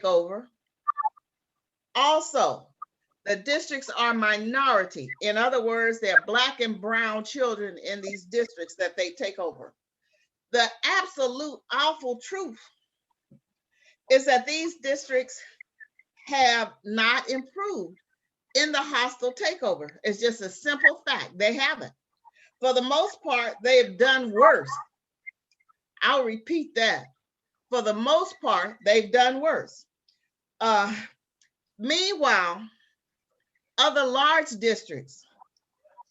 over. Also, the districts are minority. In other words, they're Black and brown children in these districts that they take over. The absolute awful truth is that these districts have not improved in the hostile takeover. It's just a simple fact. They haven't. For the most part, they've done worse. I'll repeat that. For the most part, they've done worse. Meanwhile, other large districts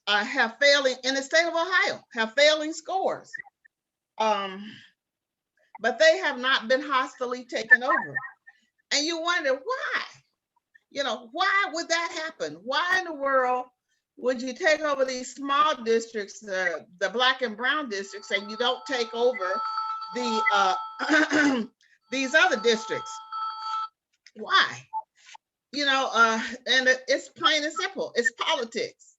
have failing in the state of Ohio, have failing scores. But they have not been hostily taken over. And you wonder why? Why would that happen? Why in the world would you take over these small districts, the Black and brown districts, and you don't take over the these other districts? Why? And it's plain and simple. It's politics.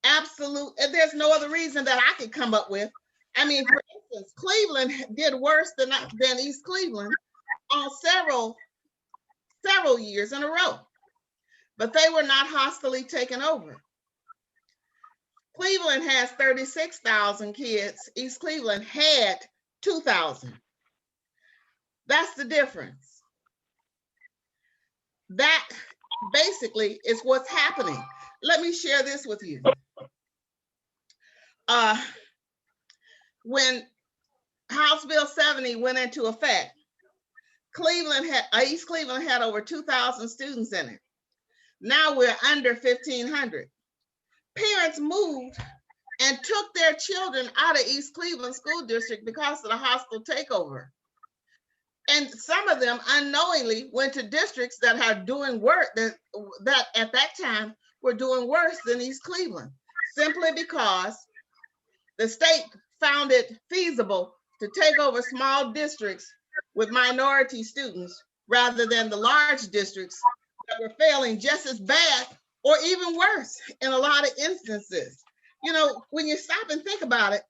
Absolute. And there's no other reason that I could come up with. I mean, for instance, Cleveland did worse than East Cleveland on several years in a row, but they were not hostily taken over. Cleveland has 36,000 kids. East Cleveland had 2,000. That's the difference. That basically is what's happening. Let me share this with you. When House Bill 70 went into effect, East Cleveland had over 2,000 students in it. Now we're under 1,500. Parents moved and took their children out of East Cleveland School District because of the hostile takeover. And some of them unknowingly went to districts that are doing work that at that time were doing worse than East Cleveland, simply because the state found it feasible to take over small districts with minority students rather than the large districts that were failing just as bad or even worse in a lot of instances. When you stop and think about it,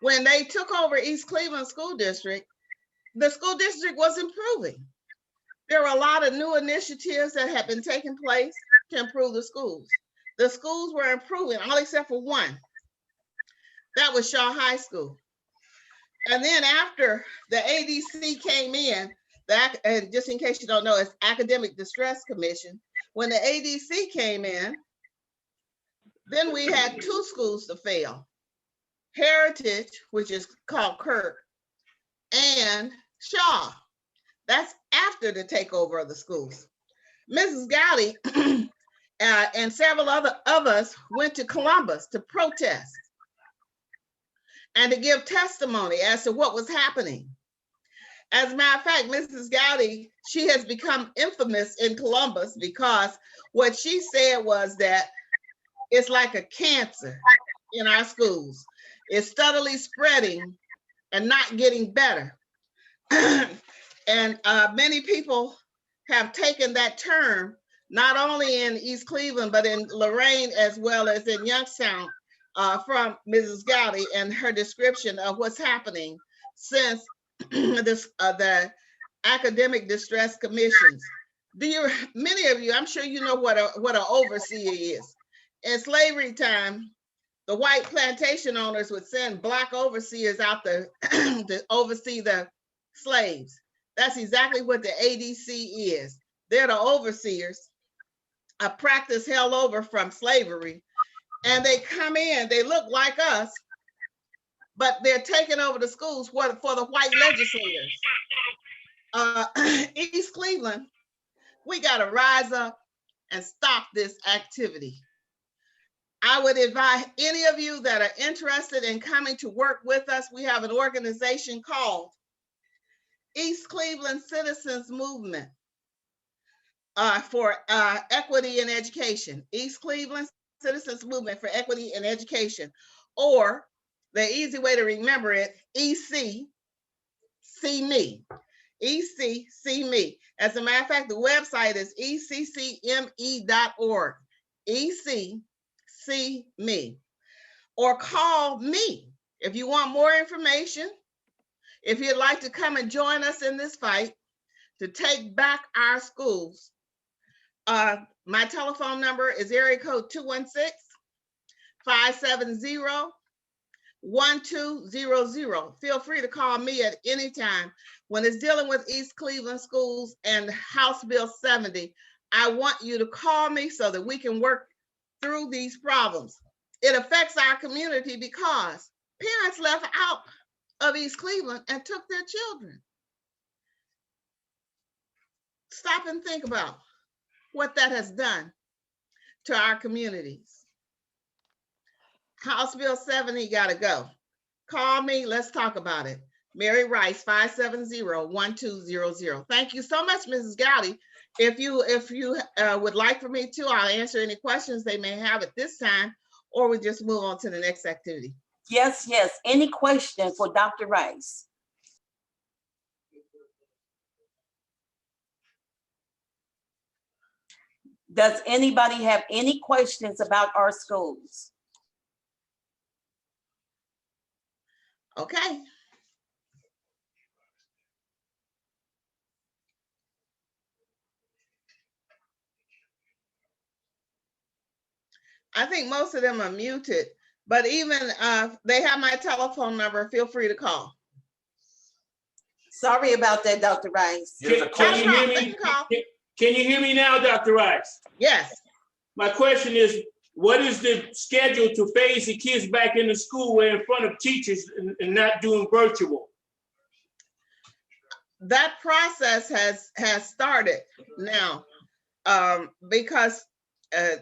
when they took over East Cleveland School District, the school district was improving. There were a lot of new initiatives that had been taking place to improve the schools. The schools were improving, all except for one. That was Shaw High School. And then after the ADC came in, and just in case you don't know, it's Academic Distress Commission. When the ADC came in, then we had two schools to fail. Heritage, which is called Kirk, and Shaw. That's after the takeover of the schools. Mrs. Gowdy and several of us went to Columbus to protest and to give testimony as to what was happening. As a matter of fact, Mrs. Gowdy, she has become infamous in Columbus because what she said was that it's like a cancer in our schools. It's steadily spreading and not getting better. And many people have taken that term, not only in East Cleveland, but in Lorain as well as in Youngstown, from Mrs. Gowdy and her description of what's happening since the academic distress commissions. Many of you, I'm sure you know what an overseer is. In slavery time, the white plantation owners would send Black overseers out to oversee the slaves. That's exactly what the ADC is. They're the overseers, a practice held over from slavery. And they come in, they look like us, but they're taking over the schools for the white legislators. East Cleveland, we got to rise up and stop this activity. I would advise any of you that are interested in coming to work with us. We have an organization called East Cleveland Citizens Movement for Equity in Education. East Cleveland Citizens Movement for Equity in Education, or the easy way to remember it, EC, See Me. EC, See Me. As a matter of fact, the website is eccme.org. EC, See Me. Or call me if you want more information. If you'd like to come and join us in this fight to take back our schools, my telephone number is area code 216-570-1200. Feel free to call me at any time. When it's dealing with East Cleveland schools and House Bill 70, I want you to call me so that we can work through these problems. It affects our community because parents left out of East Cleveland and took their children. Stop and think about what that has done to our communities. House Bill 70 got to go. Call me, let's talk about it. Mary Rice, 570-1200. Thank you so much, Mrs. Gowdy. If you would like for me to, I'll answer any questions they may have at this time, or we just move on to the next activity. Yes, yes. Any question for Dr. Rice? Does anybody have any questions about our schools? Okay. I think most of them are muted, but even they have my telephone number. Feel free to call. Sorry about that, Dr. Rice. Can you hear me? Can you hear me now, Dr. Rice? Yes. My question is, what is the schedule to phase the kids back into school where in front of teachers and not doing virtual? That process has started now because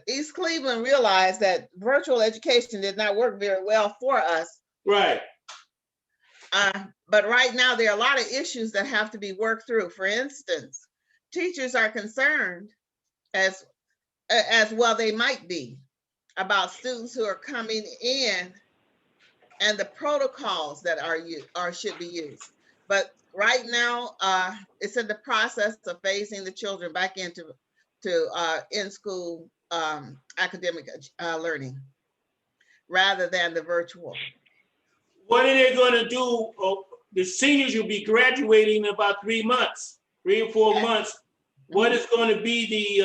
East Cleveland realized that virtual education did not work very well for us. Right. But right now there are a lot of issues that have to be worked through. For instance, teachers are concerned, as well they might be, about students who are coming in and the protocols that should be used. But right now, it's in the process of phasing the children back into in-school academic learning rather than the virtual. What are they going to do? The seniors will be graduating in about 3 months, 3 or 4 months. What is going to be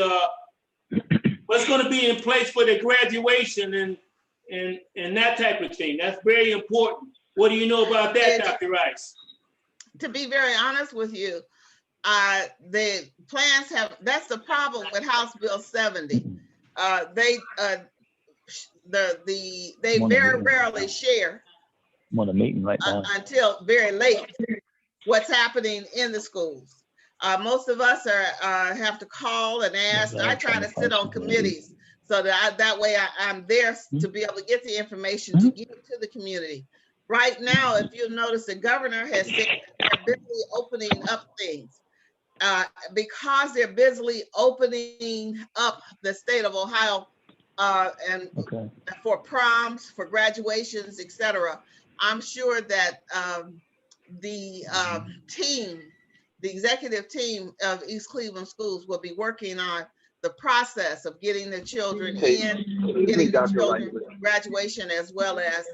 what's going to be in place for the graduation and that type of thing? That's very important. What do you know about that, Dr. Rice? To be very honest with you, the plans that's the problem with House Bill 70. They very rarely share until very late what's happening in the schools. Most of us have to call and ask. I try to sit on committees so that way I'm there to be able to get the information to give to the community. Right now, if you notice, the governor has said they're busy opening up things. Because they're busily opening up the state of Ohio for proms, for graduations, etc. I'm sure that the executive team of East Cleveland Schools will be working on the process of getting the children in, getting the children graduation, as well as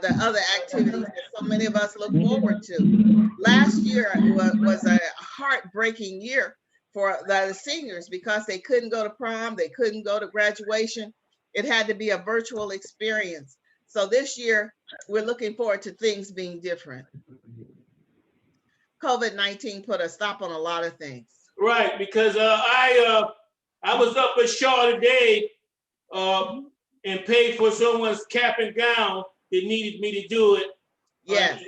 the other activities that so many of us look forward to. Last year was a heartbreaking year for the seniors because they couldn't go to prom, they couldn't go to graduation. It had to be a virtual experience. So this year, we're looking forward to things being different. COVID-19 put a stop on a lot of things. Right, because I was up at Shaw today and paid for someone's cap and gown that needed me to do it. Yes.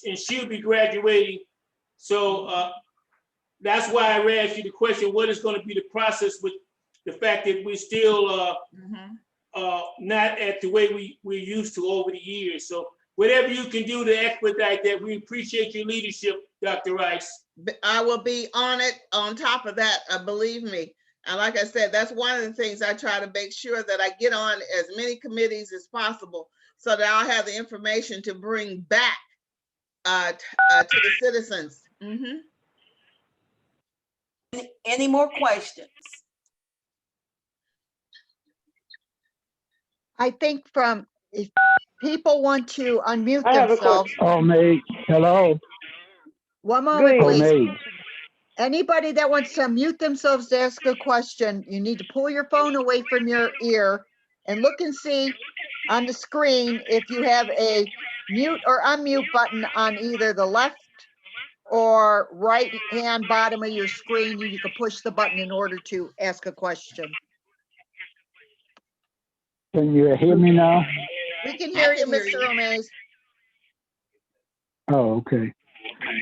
And she'll be graduating. So that's why I asked you the question, what is going to be the process with the fact that we're still not at the way we're used to over the years. So whatever you can do to expedite that, we appreciate your leadership, Dr. Rice. I will be on it, on top of that, believe me. And like I said, that's one of the things I try to make sure that I get on as many committees as possible so that I'll have the information to bring back to the citizens. Any more questions? I think if people want to unmute themselves. Oh, mate. Hello. One moment, Green. please. Omade. Anybody that wants to unmute themselves to ask a question, you need to pull your phone away from your ear and look and see on the screen if you have a mute or unmute button on either the left or right hand bottom of your screen. You can push the button in order to ask a question. Can you hear me now? We can hear you, can hear Mr. you. Omaze. Oh, okay.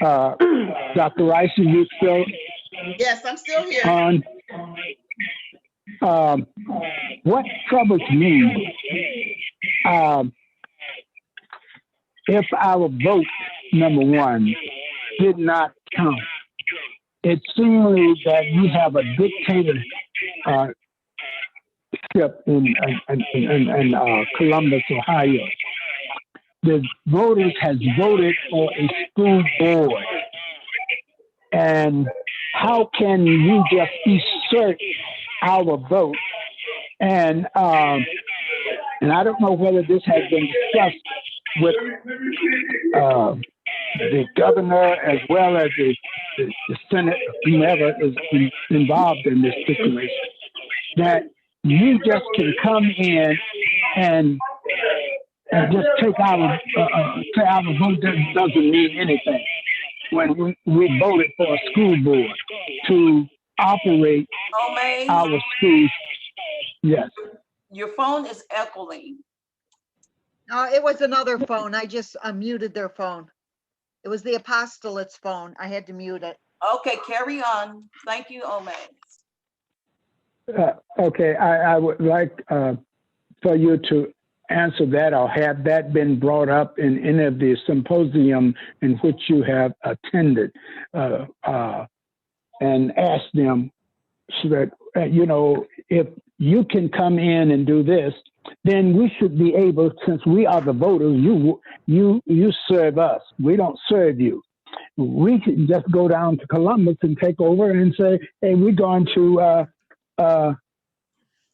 Dr. Rice, are you still Yes, I'm still here. on? What troubles me, if our vote, number one, did not count, it seems that we have a dictatorship in Columbus, Ohio. The voters has voted for a school board. And how can we just assert our vote? And I don't know whether this has been discussed with the governor as well as the Senate, whomever is involved in this situation, that you just can come in and just take our vote that doesn't mean anything. When we voted for a school board to operate Omaze, our schools. Yes. your phone is echoing. It was another phone. I just unmuted their phone. It was the apostolate's phone. I had to mute it. Okay, carry on. Thank you, Omaze. Okay, I would like for you to answer that, or have that been brought up in any of the symposium in which you have attended, and ask them so that, if you can come in and do this, then we should be able, since we are the voters, you serve us. We don't serve you. We can just go down to Columbus and take over and say, hey, we're going to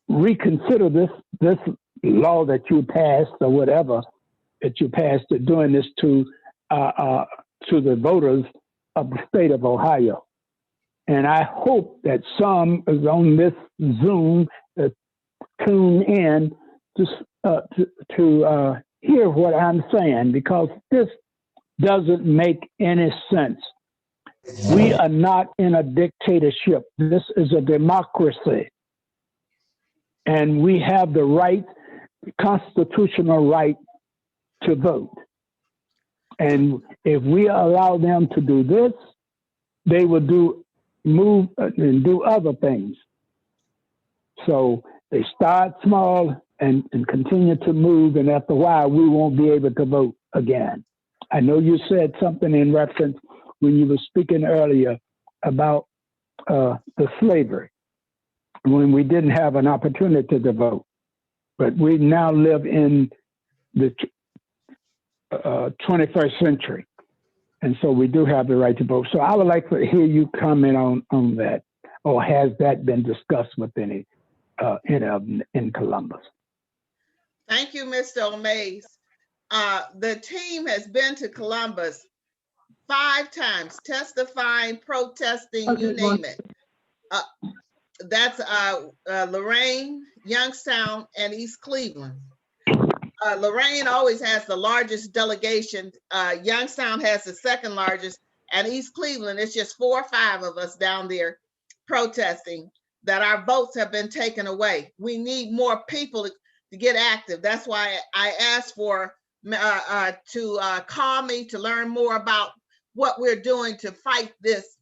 reconsider this law that you passed, or whatever that you passed, doing this to the voters of the state of Ohio. And I hope that some is on this Zoom tune in to hear what I'm saying, because this doesn't make any sense. We are not in a dictatorship. This is a democracy. And we have the right, constitutional right to vote. And if we allow them to do this, they will move and do other things. So they start small and continue to move, and after a while, we won't be able to vote again. I know you said something in reference when you were speaking earlier about the slavery, when we didn't have an opportunity to vote. But we now live in the 21st century. And so we do have the right to vote. So I would like to hear you comment on that, or has that been discussed with any in Columbus? Thank you, Mr. Omaze. The team has been to Columbus 5 times, testifying, protesting, you name it. That's Lorain, Youngstown, and East Cleveland. Lorain always has the largest delegation. Youngstown has the second largest, and East Cleveland, it's just 4 or 5 of us down there protesting that our votes have been taken away. We need more people to get active. That's why I asked for to call me to learn more about what we're doing to fight this.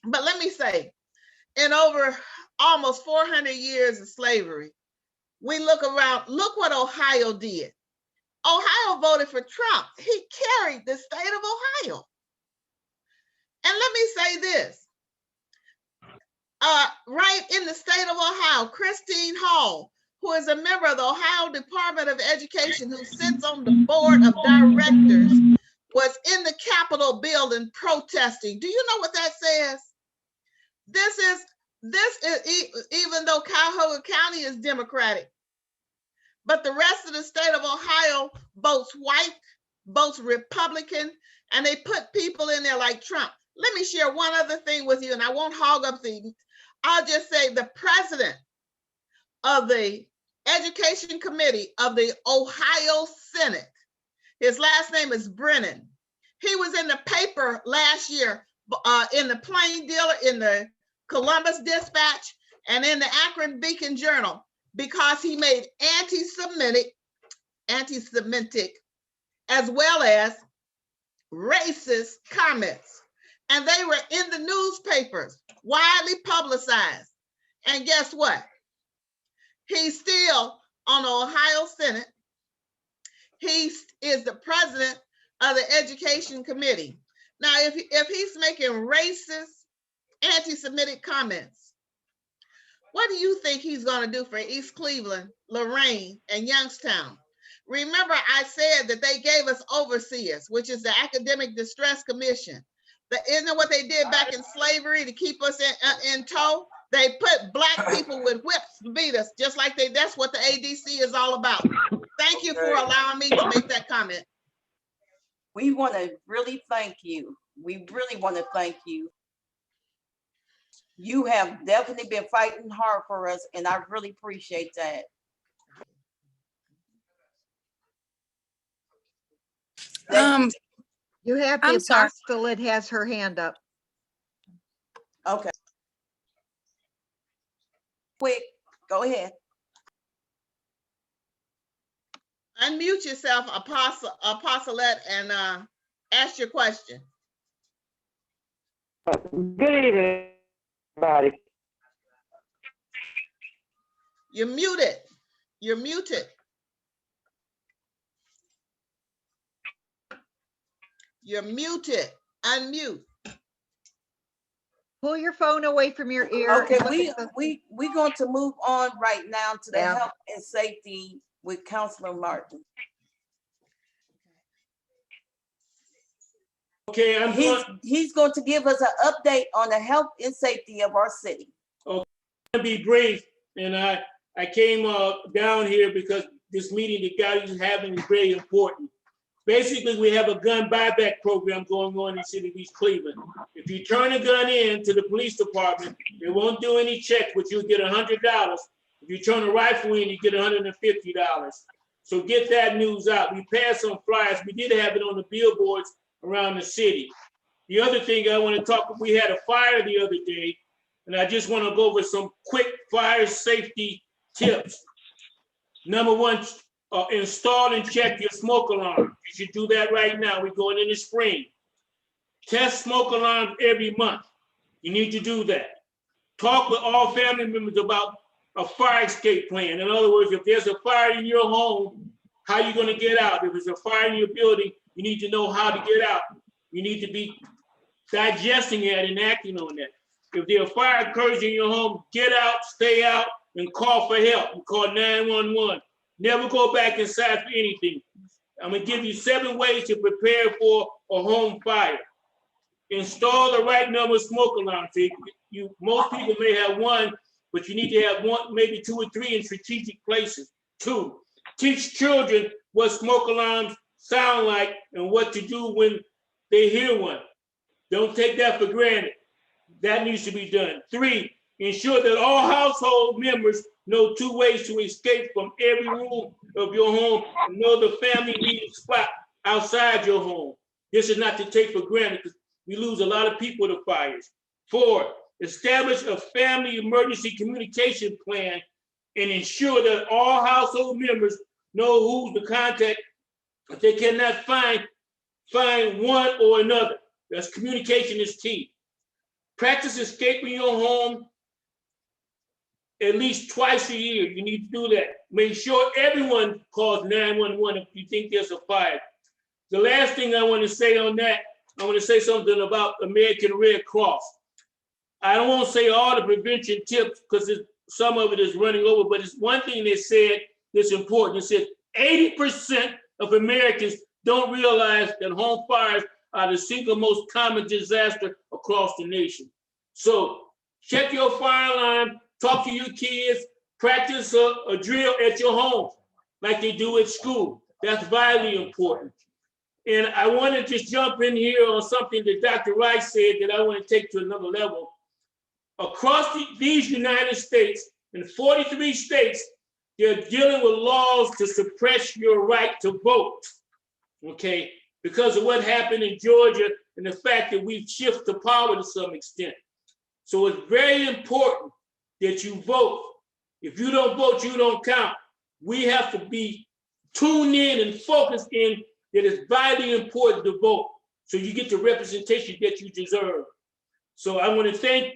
But let me say, in over almost 400 years of slavery, we look around, look what Ohio did. Ohio voted for Trump. He carried the state of Ohio. And let me say this, right in the state of Ohio, Christine Hall, who is a member of the Ohio Department of Education, who sits on the board of directors, was in the Capitol building protesting. Do you know what that says? This is even though Cuyahoga County is Democratic, but the rest of the state of Ohio votes white, votes Republican, and they put people in there like Trump. Let me share one other thing with you, and I won't hog up I'll just say the president of the Education Committee of the Ohio Senate, his last name is Brennan. He was in the paper last year, in the Plain Dealer, in the Columbus Dispatch, and in the Akron Beacon Journal, because he made anti-Semitic, as well as racist comments. And they were in the newspapers, widely publicized. And guess what? He's still on the Ohio Senate. He is the president of the Education Committee. Now, if he's making racist, anti-Semitic comments, what do you think he's going to do for East Cleveland, Lorraine, and Youngstown? Remember, I said that they gave us overseers, which is the Academic Distress Commission. Isn't it what they did back in slavery to keep us in tow? They put Black people with whips to beat us, just like that's what the ADC is all about. Thank you for allowing me to make that comment. We want to really thank you. We really want to thank you. You have definitely been fighting hard for us, and I really appreciate that. You have the I'm sorry. apostolate has her hand up. Okay. Quick, go ahead. Unmute yourself, apostolate, and ask your question. Good evening, everybody. You're muted. You're muted. You're muted. Unmute. Pull your phone away from your ear. Okay, and look at the- we're going to move on right now to the Yeah. health and safety with Councilor Martin. Okay, He's going to give us an update on the health and safety of our city. to be brief, and I came down here because this meeting that Gowdy is having is very important. Basically, we have a gun buyback program going on in the city of East Cleveland. If you turn a gun in to the police department, they won't do any checks, but you'll get $100. If you turn a rifle in, you get $150. So get that news out. We passed some flyers. We did have it on the billboards around the city. The other thing I want to talk, we had a fire the other day, and I just want to go over some quick fire safety tips. Number one, install and check your smoke alarm. You should do that right now. We're going in the spring. Test smoke alarms every month. You need to do that. Talk with all family members about a fire escape plan. In other words, if there's a fire in your home, how are you going to get out? If there's a fire in your building, you need to know how to get out. You need to be digesting that and acting on that. If there a fire occurs in your home, get out, stay out, and call for help. You call 911. Never go back inside for anything. I'm gonna give you 7 ways to prepare for a home fire. Install the right number of smoke alarms. Most people may have one, but you need to have one, maybe 2 or 3 in strategic places. 2, teach children what smoke alarms sound like and what to do when they hear one. Don't take that for granted. That needs to be done. 3, ensure that all household members know 2 ways to escape from every room of your home and know the family meeting spot outside your home. This is not to take for granted because we lose a lot of people to fires. 4, establish a family emergency communication plan and ensure that all household members know who to contact if they cannot find one or another. That's communication is key. Practice escaping your home at least twice a year. You need to do that. Make sure everyone calls 911 if you think there's a fire. The last thing I want to say on that, I want to say something about American Red Cross. I don't want to say all the prevention tips because some of it is running over, but it's one thing they said that's important. It said 80% of Americans don't realize that home fires are the single most common disaster across the nation. So check your fire alarm, talk to your kids, practice a drill at your home like they do at school. That's vitally important. And I want to just jump in here on something that Dr. Rice said that I want to take to another level. Across these United States, in 43 states, they're dealing with laws to suppress your right to vote, okay? Because of what happened in Georgia and the fact that we've shifted the power to some extent. So it's very important that you vote. If you don't vote, you don't count. We have to be tuned in and focused in that it's vitally important to vote so you get the representation that you deserve. So I want to thank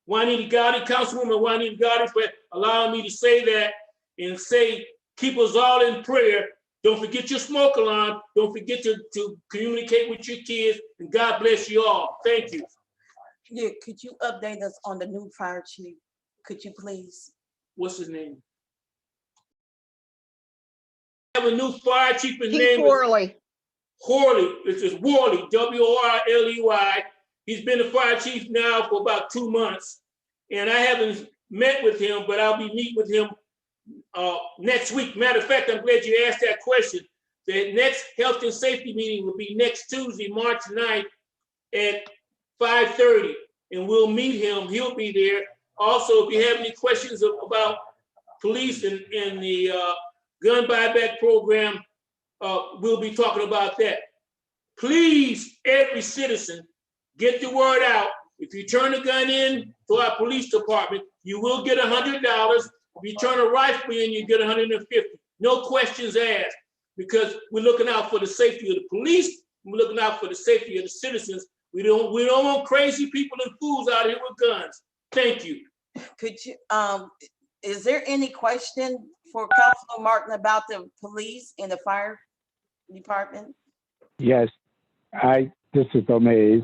Juanita Gowdy, Councilwoman Juanita Gowdy, for allowing me to say that and say, keep us all in prayer. Don't forget your smoke alarm. Don't forget to communicate with your kids, and God bless you all. Thank you. Yeah, could you update us on the new fire chief? Could you please? What's his name? I have a new fire chief. His Keith name is Worley. Horley. It's Worley, W-O-R-L-E-Y. He's been the fire chief now for about 2 months, and I haven't met with him, but I'll be meeting with him next week. Matter of fact, I'm glad you asked that question. The next health and safety meeting will be next Tuesday, March 9th at 5:30, and we'll meet him. He'll be there. Also, if you have any questions about police and the gun buyback program, we'll be talking about that. Please, every citizen, get the word out. If you turn a gun in to our police department, you will get $100. If you turn a rifle in, you get $150. No questions asked, because we're looking out for the safety of the police. We're looking out for the safety of the citizens. We don't want crazy people and fools out here with guns. Thank you. Could you, is there any question for Councilor Martin about the police and the fire department? Yes, this is Gomez.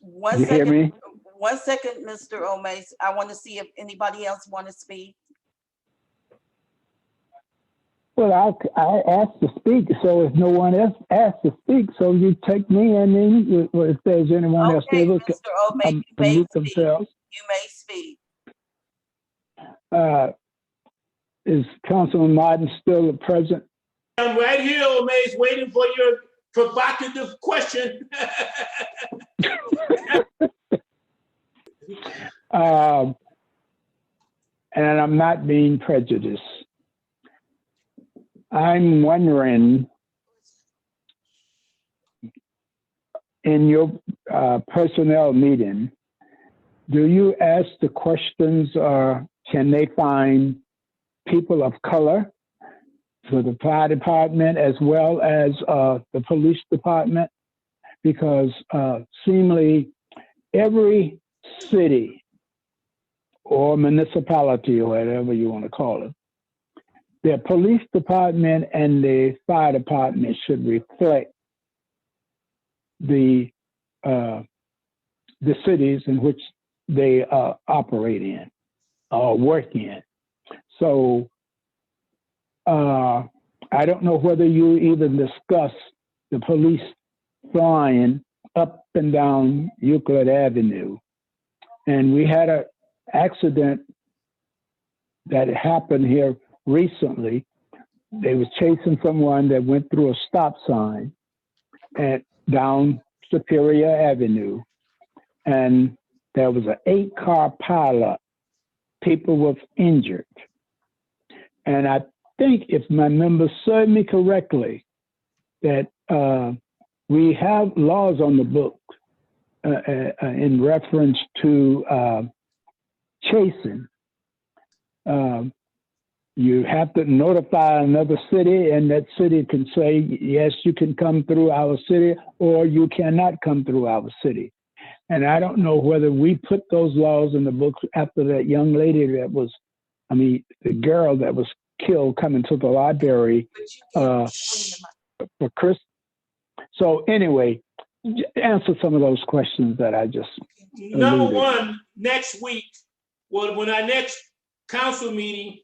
One You hear second, me? 1 second, Mr. Omaze. I want to see if anybody else want to speak. Well, I asked to speak, so if no one else asked to speak, so you take me, and then if there's anyone else Okay, able Mr. to Omaze, you may unmute speak. themselves. You may speak. Is Councilman Martin still present? I'm right here, Omaze, waiting for your provocative question. And I'm not being prejudiced. I'm wondering, in your personnel meeting, do you ask the questions, can they find people of color for the fire department as well as the police department? Because seemingly every city or municipality or whatever you want to call it, their police department and the fire department should reflect the cities in which they operate in or work in. So I don't know whether you even discuss the police flying up and down Euclid Avenue. And we had an accident that happened here recently. They was chasing someone that went through a stop sign and down Superior Avenue. And there was an 8-car pileup. People were injured. And I think, if my memory serve me correctly, that we have laws on the book in reference to chasing. You have to notify another city, and that city can say, yes, you can come through our city, or you cannot come through our city. And I don't know whether we put those laws in the book after that young lady that was, the girl that was killed coming to the library for Chris. So anyway, answer some of those questions that I just Number alluded. one, next week, when our next council meeting,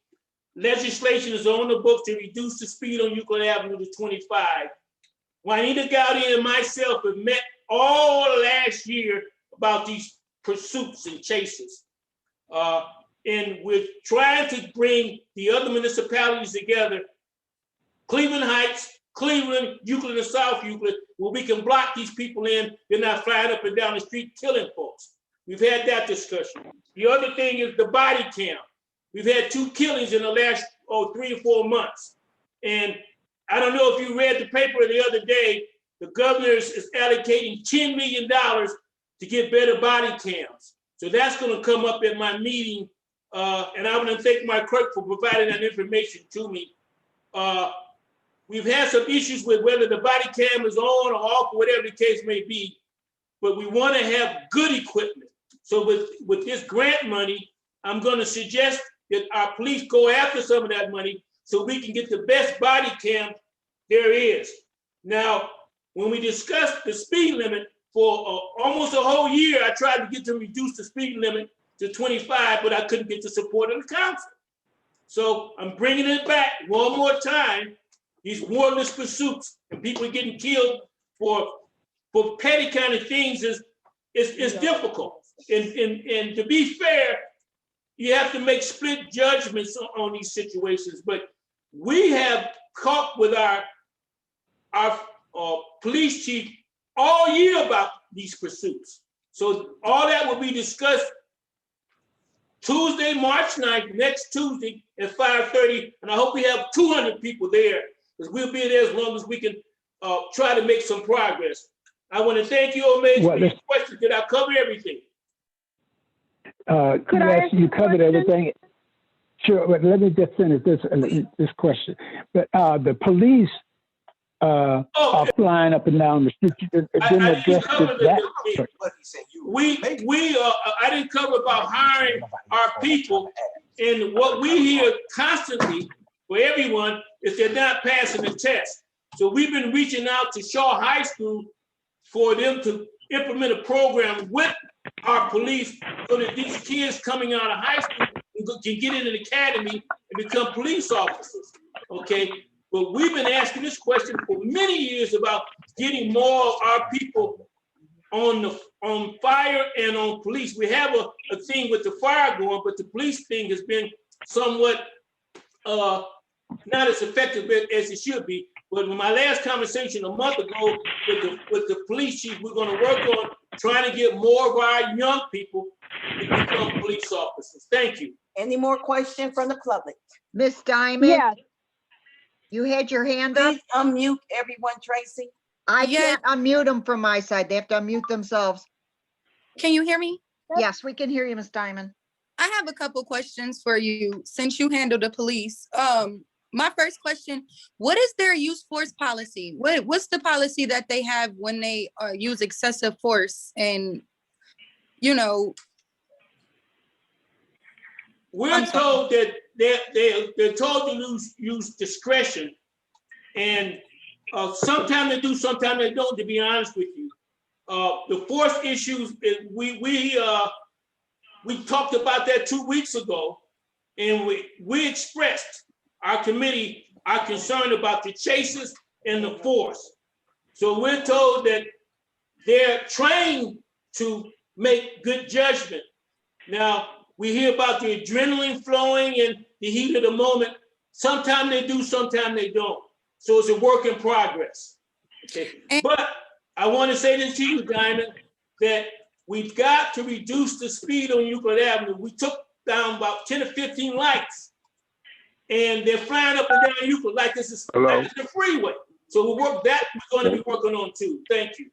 legislation is on the book to reduce the speed on Euclid Avenue to 25. Juanita Gowdy and myself have met all last year about these pursuits and chases. And we're trying to bring the other municipalities together Cleveland Heights, Cleveland, Euclid, and South Euclid, where we can block these people in. They're not flying up and down the street killing folks. We've had that discussion. The other thing is the body count. We've had 2 killings in the last 3 or 4 months. And I don't know if you read the paper the other day, the governor is allocating $10 million to get better body cams. So that's gonna come up at my meeting. And I want to thank my clerk for providing that information to me. We've had some issues with whether the body cam is on or off, or whatever the case may be, but we want to have good equipment. So with this grant money, I'm going to suggest that our police go after some of that money so we can get the best body cam there is. Now, when we discussed the speed limit for almost a whole year, I tried to get them to reduce the speed limit to 25, but I couldn't get the support of the council. So I'm bringing it back one more time. These warrantless pursuits and people are getting killed for petty kind of things is difficult. And to be fair, you have to make split judgments on these situations. But we have talked with our police chief all year about these pursuits. So all that will be discussed Tuesday, March 9th, next Tuesday at 5:30. And I hope we have 200 people there, because we'll be there as long as we can try to make some progress. I want to thank you, Omej, for your questions. Did I cover everything? Yes, you covered everything. Sure, but let me just finish this question. But the police are flying up and down the street. I didn't cover that. I didn't cover about hiring our people, and what we hear constantly for everyone is they're not passing the test. So we've been reaching out to Shaw High School for them to implement a program with our police so that these kids coming out of high school can get into the academy and become police officers, okay? But we've been asking this question for many years about getting more of our people on fire and on police. We have a thing with the fire going, but the police thing has been somewhat not as effective as it should be. But in my last conversation a month ago with the police chief, we're going to work on trying to get more of our young people to become police officers. Thank you. Any more questions from the public? Miss Diamond? Yes. You had your hand up? Please unmute everyone, Tracy. I Yes. can't unmute them from my side. They have to unmute themselves. Can you hear me? Yes, we can hear you, Miss Diamond. I have a couple questions for you since you handle the police. My first question, what is their use force policy? What's the policy that they have when they use excessive force? And, you know, we're told that they're told to use discretion, and sometimes they do, sometimes they don't, to be honest with you. The force issues, we talked about that 2 weeks ago, and we expressed our committee are concerned about the chases and the force. So we're told that they're trained to make good judgment. Now, we hear about the adrenaline flowing and the heat of the moment. Sometimes they do, sometimes they don't. So it's a work in progress. Okay. But I want to say this to you, Diamond, that we've got to reduce the speed on Euclid Avenue. We took down about 10 or 15 lights, and they're flying up and down Euclid like this is a freeway. So we're going to be working on too. Thank you.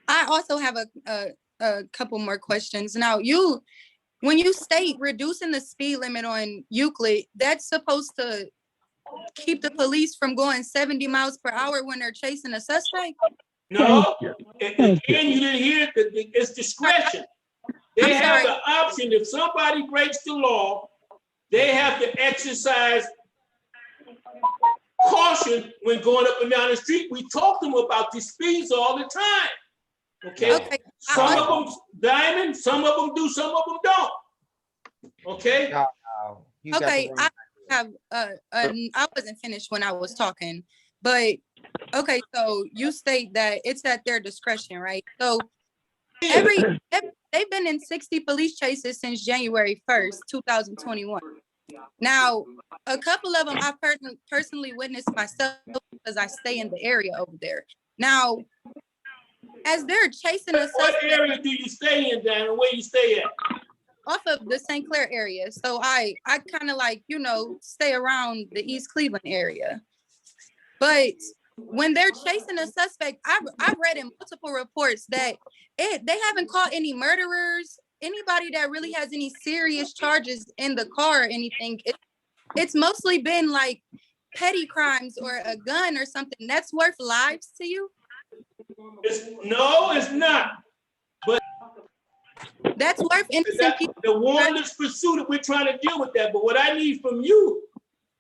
I also have a couple more questions. Now, when you state reducing the speed limit on Euclid, that's supposed to keep the police from going 70 miles per hour when they're chasing a suspect? No, again, you didn't hear it. It's discretion. They have the option. If somebody breaks the law, they have to exercise caution when going up and down the street. We talk to them about these speeds all the time. Okay. Some of them, Diamond, some of them do, some of them don't. Okay. Okay. I wasn't finished when I was talking, but okay. So you state that it's at their discretion, right? So they've been in 60 police chases since January 1st, 2021. Now, a couple of them I've personally witnessed myself because I stay in the area over there. Now, as they're chasing a What suspect area do you stay in, Dan, and where you stay at? off of the St. Clair area, so I kind of like, you know, stay around the East Cleveland area. But when they're chasing a suspect, I've read in multiple reports that they haven't caught any murderers, anybody that really has any serious charges in the car or anything. It's mostly been like petty crimes or a gun or something that's worth lives to you. No, it's not. That's worth innocent people. The warrantless pursuit, we're trying to deal with that. But what I need from you,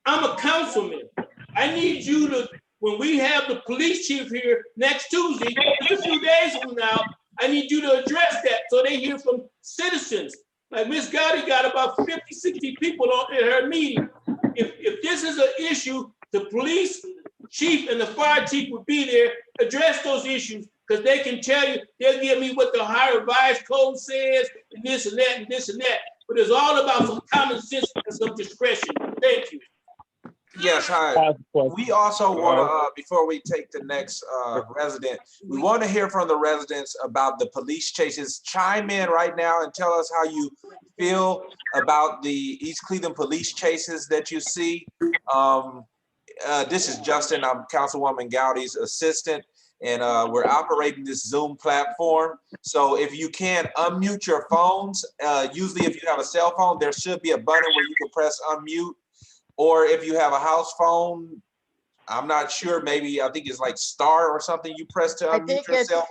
I'm a councilman. I need you to, when we have the police chief here next Tuesday, just a few days from now, I need you to address that so they hear from citizens. Like Ms. Gowdy got about 50, 60 people in her meeting. If this is an issue, the police chief and the fire chief would be there, address those issues, because they can tell you, they'll give me what the Ohio Revised Code says, and this and that, and this and that. But it's all about some common sense and some discretion. Thank you. Yes, hi. We also want to, before we take the next resident, we want to hear from the residents about the police chases. Chime in right now and tell us how you feel about the East Cleveland police chases that you see. This is Justin. I'm Councilwoman Gowdy's assistant, and we're operating this Zoom platform. So if you can unmute your phones, usually if you have a cell phone, there should be a button where you can press unmute. Or if you have a house phone, I'm not sure, maybe I think it's like star or something you press to unmute yourself.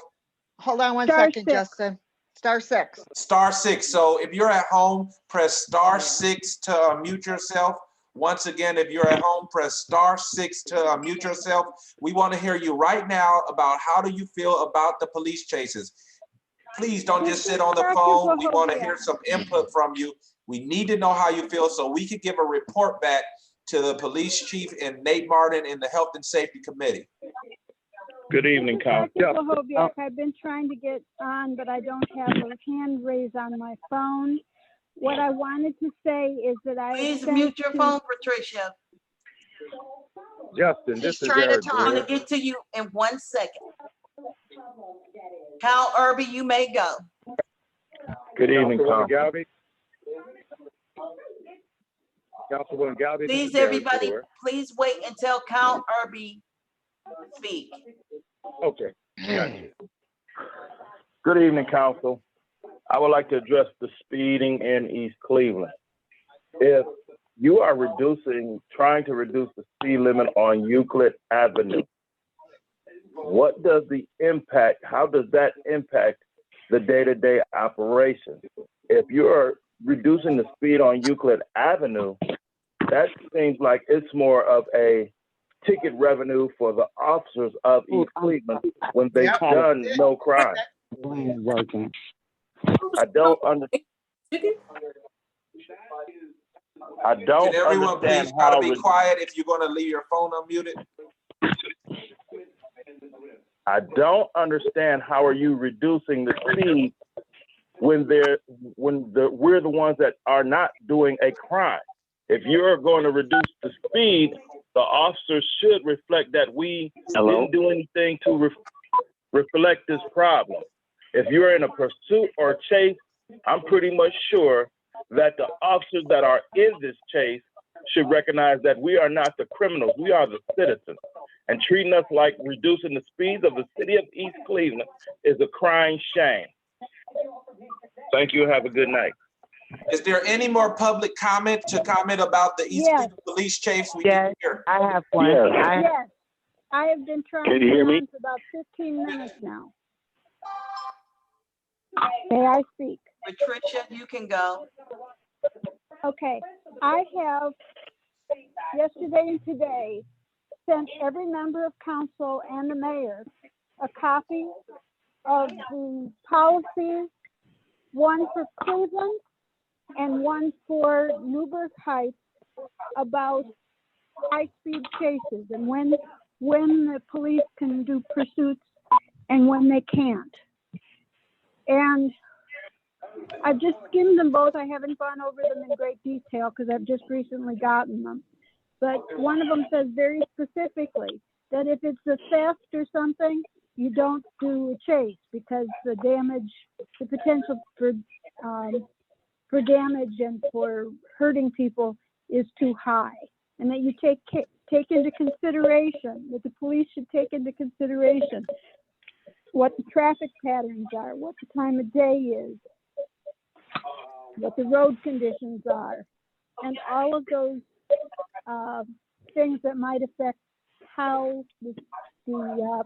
Hold on one Star second, 6. Justin. Star 6. Star 6. So if you're at home, press star 6 to unmute yourself. Once again, if you're at home, press star 6 to unmute yourself. We want to hear you right now about how do you feel about the police chases. Please don't just sit on the phone. We want to hear some input from you. We need to know how you feel so we can give a report back to the police chief and Nate Martin in the Health and Safety Committee. Good evening, Councilor. I've been trying to get on, but I don't have a hand raised on my phone. What I wanted to say is that Please mute your phone, Patricia. Justin, this She's is trying to Eric. talk. I'm gonna get to you in 1 second. Cal Irby, you may go. Good evening, Councilwoman Gowdy. Please, everybody, please wait until Cal Irby speak. Okay. Gotcha. Good evening, Council. I would like to address the speeding in East Cleveland. If you are trying to reduce the speed limit on Euclid Avenue, what does how does that impact the day-to-day operations? If you're reducing the speed on Euclid Avenue, that seems like it's more of a ticket revenue for the officers of East Cleveland when they've done no crime. I don't understand. Can everyone please try to be quiet if you're going to leave your phone unmuted? I don't understand how are you reducing the speed when we're the ones that are not doing a crime. If you're going to reduce the speed, the officers should reflect that we didn't do anything to reflect this problem. If you're in a pursuit or chase, I'm pretty much sure that the officers that are in this chase should recognize that we are not the criminals, we are the citizens. And treating us like reducing the speeds of the city of East Cleveland is a crying shame. Thank you, have a good night. Is there any more public comment about the East Cleveland police chase? We can hear. I have one. Yes, I have been trying Can to you hear get me? on for about 15 minutes now. May I speak? Patricia, you can go. Okay, I have yesterday and today sent every member of council and the mayor a copy of the policies, one for Cleveland and one for Newburgh Heights, about high-speed chases and when the police can do pursuits and when they can't. And I've just skimmed them both. I haven't gone over them in great detail because I've just recently gotten them. But one of them says very specifically that if it's a theft or something, you don't do a chase because the damage, the potential for damage and for hurting people is too high. And that you take into consideration, that the police should take into consideration what the traffic patterns are, what the time of day is, what the road conditions are, and all of those things that might affect how the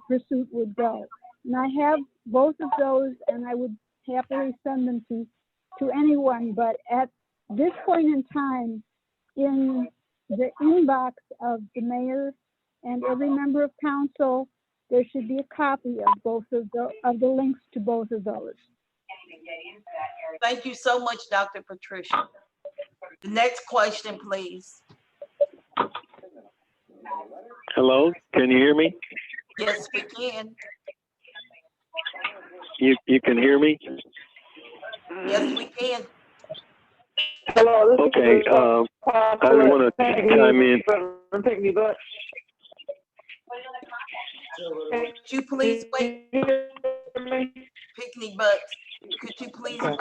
pursuit would go. And I have both of those, and I would happily send them to anyone, but at this point in time, in the inbox of the mayor and every member of council, there should be a copy of both of the links to both of those. Thank you so much, Dr. Patricia. The next question, please. Hello, can you hear me? Yes, we can. You can hear me? Yes, we can. Hello, this Okay, is I want to chime in. Pick me back. Could you please wait? Picnic butts. Could you please wait?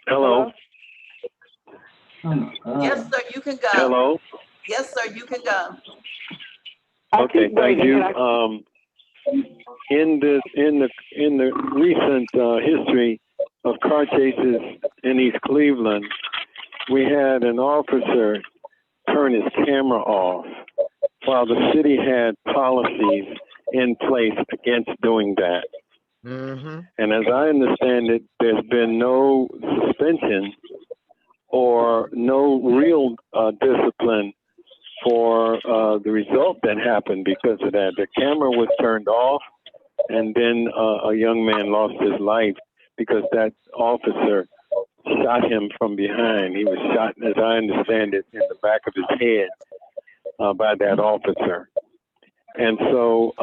Hello? Yes, sir, you can go. Hello? Yes, sir, you can go. Okay, thank you. In the recent history of car chases in East Cleveland, we had an officer turn his camera off while the city had policies in place against doing that. And as I understand it, there's been no suspension or no real discipline for the result that happened because of that. The camera was turned off, and then a young man lost his life because that officer shot him from behind. He was shot, as I understand it, in the back of his head by that officer. And so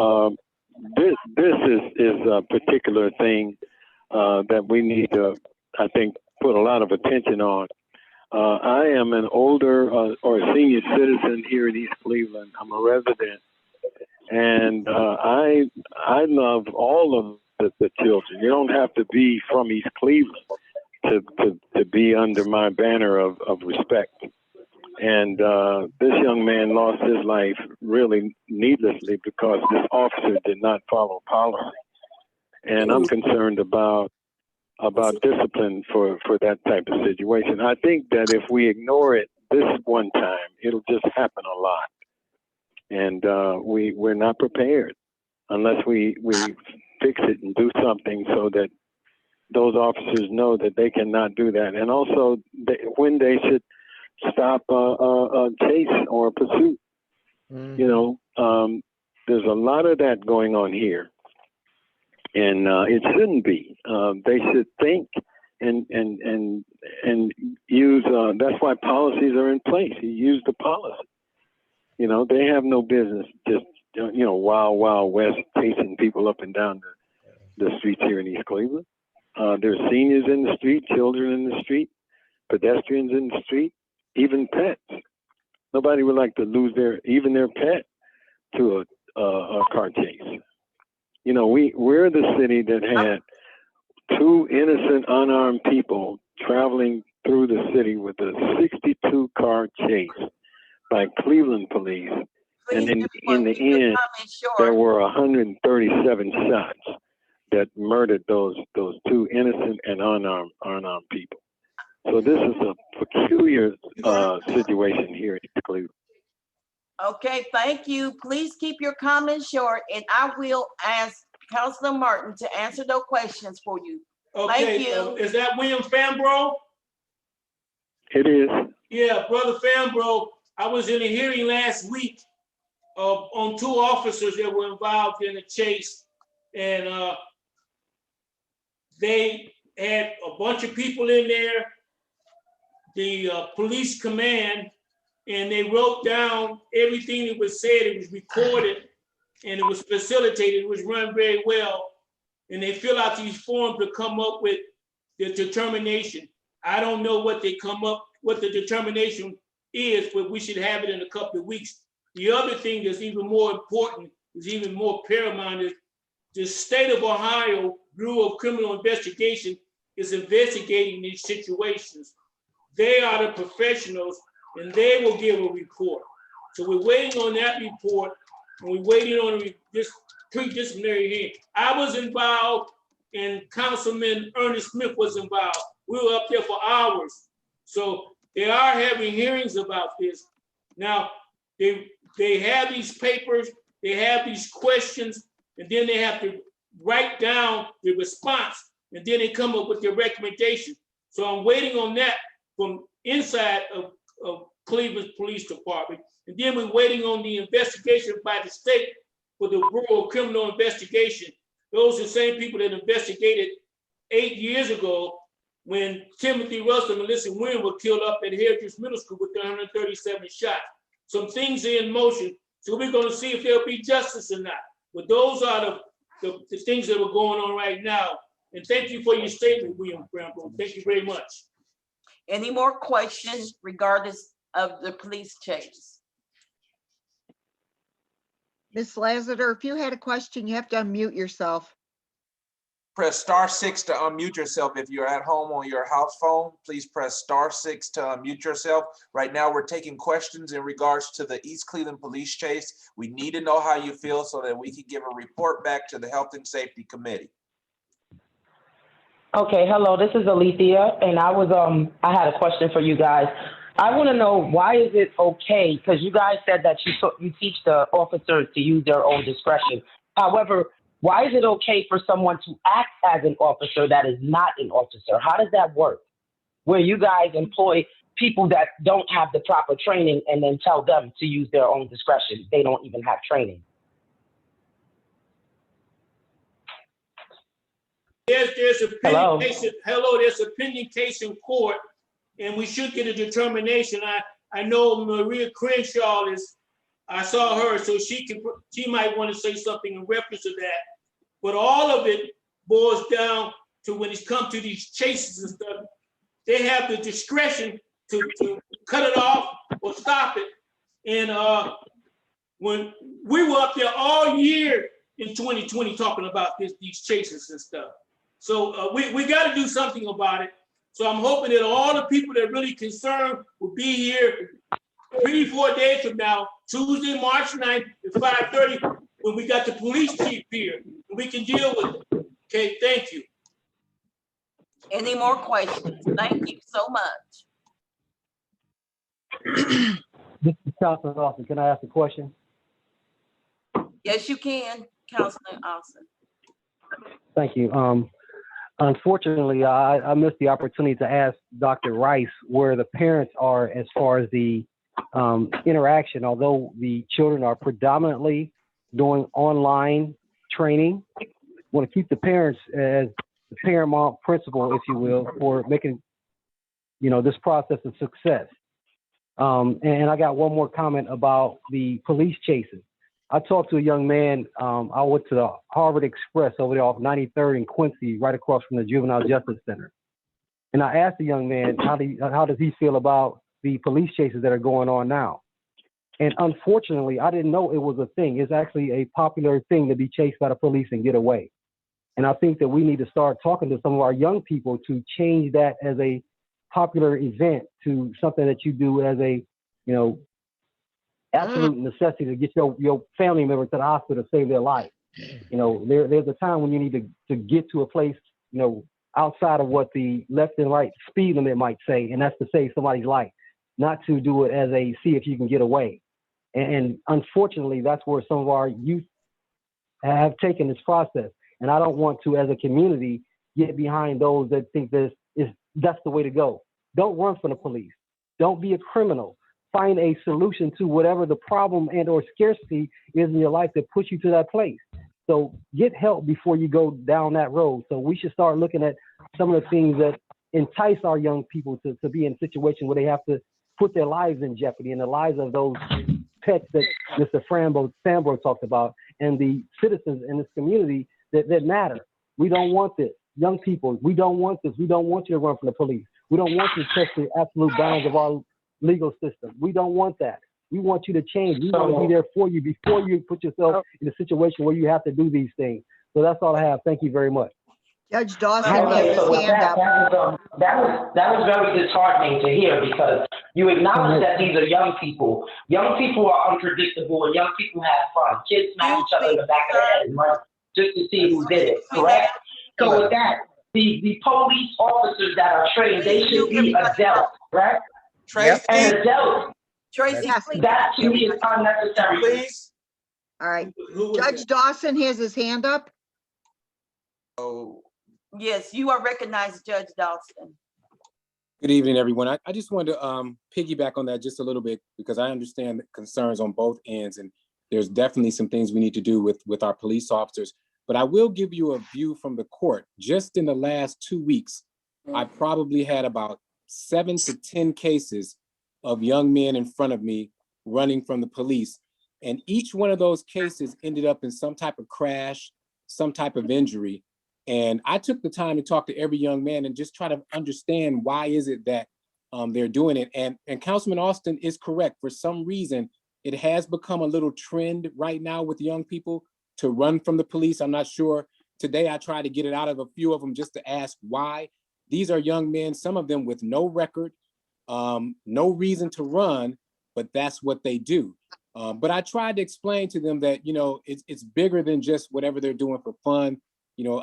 this is a particular thing that we need to, I think, put a lot of attention on. I am an older or a senior citizen here in East Cleveland. I'm a resident, and I love all of the children. You don't have to be from East Cleveland to be under my banner of respect. And this young man lost his life really needlessly because this officer did not follow policy. And I'm concerned about discipline for that type of situation. I think that if we ignore it this one time, it'll just happen a lot. And we're not prepared unless we fix it and do something so that those officers know that they cannot do that. And also when they should stop a chase or a pursuit. You know, there's a lot of that going on here. And it shouldn't be. They should think and use. That's why policies are in place. You use the policy. You know, they have no business just wild west chasing people up and down the streets here in East Cleveland. There's seniors in the street, children in the street, pedestrians in the street, even pets. Nobody would like to lose their pet to a car chase. You know, we're the city that had 2 innocent, unarmed people traveling through the city with a 62-car chase by Cleveland police. And in the end, there were 137 shots that murdered those 2 innocent and unarmed people. So this is a peculiar situation here in Cleveland. Okay, thank you. Please keep your comments short, and I will ask Councilor Martin to answer those questions for you. Okay, thank you. Is that William Fambro? It is. Yeah, Brother Fambro, I was in a hearing last week on 2 officers that were involved in a chase, and they had a bunch of people in there, the police command, and they wrote down everything that was said. It was recorded and it was facilitated. It was run very well. and they fill out these forms to come up with the determination. I don't know what they come up, what the determination is, but we should have it in a couple of weeks. The other thing that's even more important, is even more paramount, is the state of Ohio Bureau of Criminal Investigation is investigating these situations. They are the professionals, and they will give a report. So we're waiting on that report, and we're waiting on this pre-disciplinary hearing. I was involved, and Councilman Ernest Smith was involved. We were up there for hours. So they are having hearings about this. Now, they have these papers, they have these questions, and then they have to write down the response, and then they come up with their recommendation. So I'm waiting on that from inside of Cleveland Police Department. And then we're waiting on the investigation by the state for the Bureau of Criminal Investigation. Those are the same people that investigated 8 years ago when Timothy Russell and Melissa Williams were killed up at Heritage Middle School with 137 shots. Some things are in motion. So we're going to see if there'll be justice or not. But those are the things that are going on right now. And thank you for your statement, William Bramble. Thank you very much. Any more questions regardless of the police chase? Ms. Lassiter, if you had a question, you have to unmute yourself. Press *6 to unmute yourself. If you're at home on your house phone, please press *6 to unmute yourself. Right now, we're taking questions in regards to the East Cleveland police chase. We need to know how you feel so that we can give a report back to the Health and Safety Committee. Okay, hello, this is Alethea, and I had a question for you guys. I want to know, why is it okay? Because you guys said that you teach the officers to use their own discretion. However, why is it okay for someone to act as an officer that is not an officer? How does that work? Where you guys employ people that don't have the proper training and then tell them to use their own discretion. They don't even have training. There's a pending case. Hello, there's a pending case in court, and we should get a determination. I know Maria Crenshaw I saw her, so she might want to say something in reference to that. But all of it boils down to when it's come to these chases and stuff, they have the discretion to cut it off or stop it. And when we were up there all year in 2020 talking about these chases and stuff. So we got to do something about it. So I'm hoping that all the people that are really concerned will be here 3-4 days from now, Tuesday, March 9th at 5:30, when we got the police chief here, and we can deal with it. Okay, thank you. Any more questions? Thank you so much. This is Councilor Austin. Can I ask a question? Yes, you can, Councilor Austin. Thank you. Unfortunately, I missed the opportunity to ask Dr. Rice where the parents are as far as the interaction. Although the children are predominantly doing online training, want to keep the parents as the paramount principle, if you will, for making this process a success. And I got one more comment about the police chases. I talked to a young man. I went to the Harvard Express over there off 93rd and Quincy, right across from the Juvenile Justice Center. And I asked the young man, how does he feel about the police chases that are going on now? And unfortunately, I didn't know it was a thing. It's actually a popular thing to be chased by the police and get away. And I think that we need to start talking to some of our young people to change that as a popular event to something that you do as a, absolute necessity to get your family member to the hospital to save their life. There's a time when you need to get to a place, outside of what the left and right speed limit might say, and that's to save somebody's life, not to do it as a see if you can get away. And unfortunately, that's where some of our youth have taken this process. And I don't want to, as a community, get behind those that think that's the way to go. Don't run from the police. Don't be a criminal. Find a solution to whatever the problem and or scarcity is in your life that puts you to that place. So get help before you go down that road. So we should start looking at some of the things that entice our young people to be in a situation where they have to put their lives in jeopardy and the lives of those pets that Mr. Sambro talked about and the citizens in this community that matter. We don't want this. Young people, we don't want this. We don't want you to run from the police. We don't want you to test the absolute bounds of our legal system. We don't want that. We want you to change. We want to be there for you before you put yourself in a situation where you have to do these things. So that's all I have. Thank you very much. Judge Dawson Okay, has so his with hand up. that was very disheartening to hear, because you acknowledge that these are young people. Young people are unpredictable, and young people have fun. Kids smack each other in the back of the head and run just to see who did it, correct? So with that, the police officers that are trained, they should be adults, correct? Tracy, And adults, Tracy, please. that to me is unnecessary. please. All right. Who was Judge that? Dawson has his hand up. Oh, Yes, you are recognized, Judge Dawson. Good evening, everyone. I just wanted to piggyback on that just a little bit, because I understand the concerns on both ends, and there's definitely some things we need to do with our police officers. But I will give you a view from the court. Just in the last 2 weeks, I probably had about 7 to 10 cases of young men in front of me running from the police. And each one of those cases ended up in some type of crash, some type of injury. And I took the time to talk to every young man and just try to understand why is it that they're doing it. And Councilman Austin is correct. For some reason, it has become a little trend right now with young people to run from the police. I'm not sure. Today, I tried to get it out of a few of them just to ask why. These are young men, some of them with no record, no reason to run, but that's what they do. But I tried to explain to them that, it's bigger than just whatever they're doing for fun.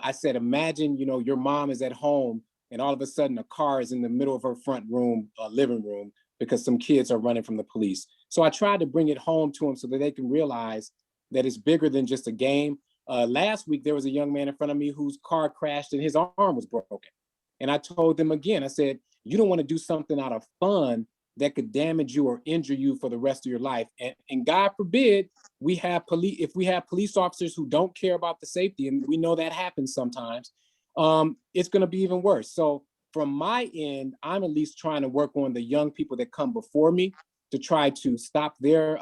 I said, imagine, your mom is at home and all of a sudden a car is in the middle of her front room, living room, because some kids are running from the police. So I tried to bring it home to them so that they can realize that it's bigger than just a game. Last week, there was a young man in front of me whose car crashed and his arm was broken. And I told them again, I said, you don't want to do something out of fun that could damage you or injure you for the rest of your life. And God forbid, if we have police officers who don't care about the safety, and we know that happens sometimes, it's going to be even worse. So from my end, I'm at least trying to work on the young people that come before me to try to stop their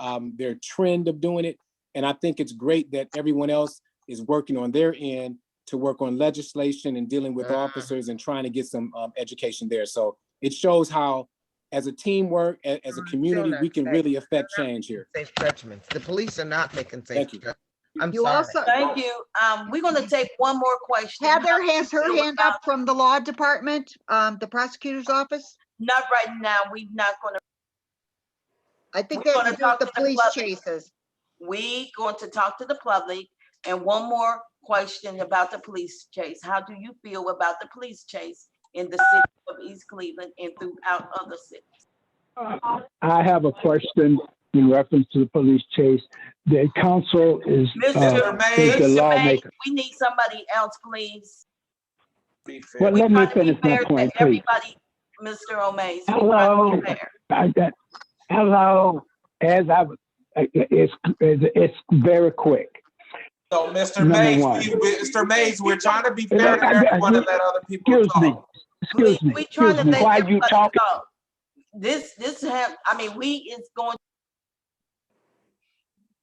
trend of doing it. And I think it's great that everyone else is working on their end to work on legislation and dealing with officers and trying to get some education there. So it shows how, as a teamwork, as a community, we can really affect change here. Safe judgments. The police are not making safe Thank you. judgments. I'm You sorry. also, Thank you. We're gonna take one more question. Heather has her hand up from the law department, the prosecutor's office. Not right now. We're not gonna. I think We're that's gonna with talk the to the police public. chases. We going to talk to the public. And one more question about the police chase. How do you feel about the police chase in the city of East Cleveland and throughout other cities? I have a question in reference to the police chase. The council is the lawmaker. We need somebody else, please. Well, let me finish my point, please. Everybody, Mr. O'Mays. Hello. Hello. It's very quick. So, Mr. Number Mays, one. Mr. Mays, we're trying to be fair to everyone and let other people talk. Excuse me. We trying to let Why you everybody talking? talk.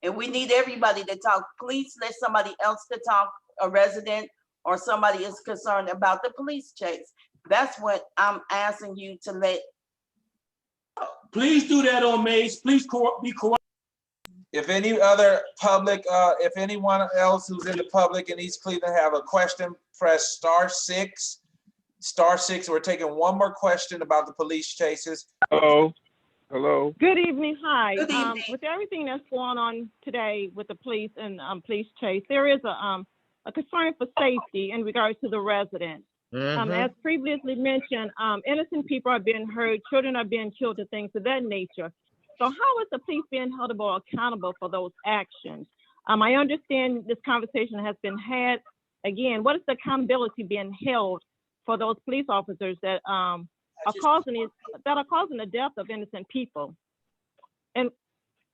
And we need everybody to talk. Please let somebody else to talk, a resident or somebody is concerned about the police chase. That's what I'm asking you to let. Please do that, O'Mays. Please be correct. If any other public, if anyone else who's in the public in East Cleveland have a question, press *6. *6. We're taking one more question about the police chases. Hello. Hello. Good evening. Hi. Good evening. With everything that's going on today with the police and police chase, there is a concern for safety in regards to the residents. As previously mentioned, innocent people are being hurt, children are being killed, and things of that nature. So how is the police being held accountable for those actions? I understand this conversation has been had. Again, what is the accountability being held for those police officers that are causing the death of innocent people? And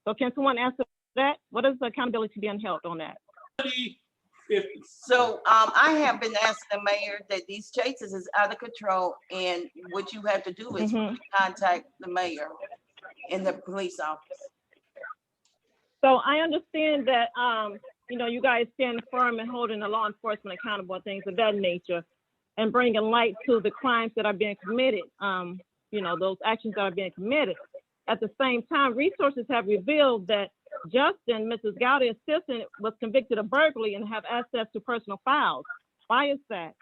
so can someone answer that? What is the accountability being held on that? So I have been asking the mayor that these chases is out of control, and what you have to do is contact the mayor and the police office. So I understand that you guys stand firm in holding the law enforcement accountable and things of that nature, and bringing light to the crimes that are being committed, those actions that are being committed. At the same time, resources have revealed that Justin, Mrs. Gowdy assistant, was convicted of burglary and have access to personal files. Why is that?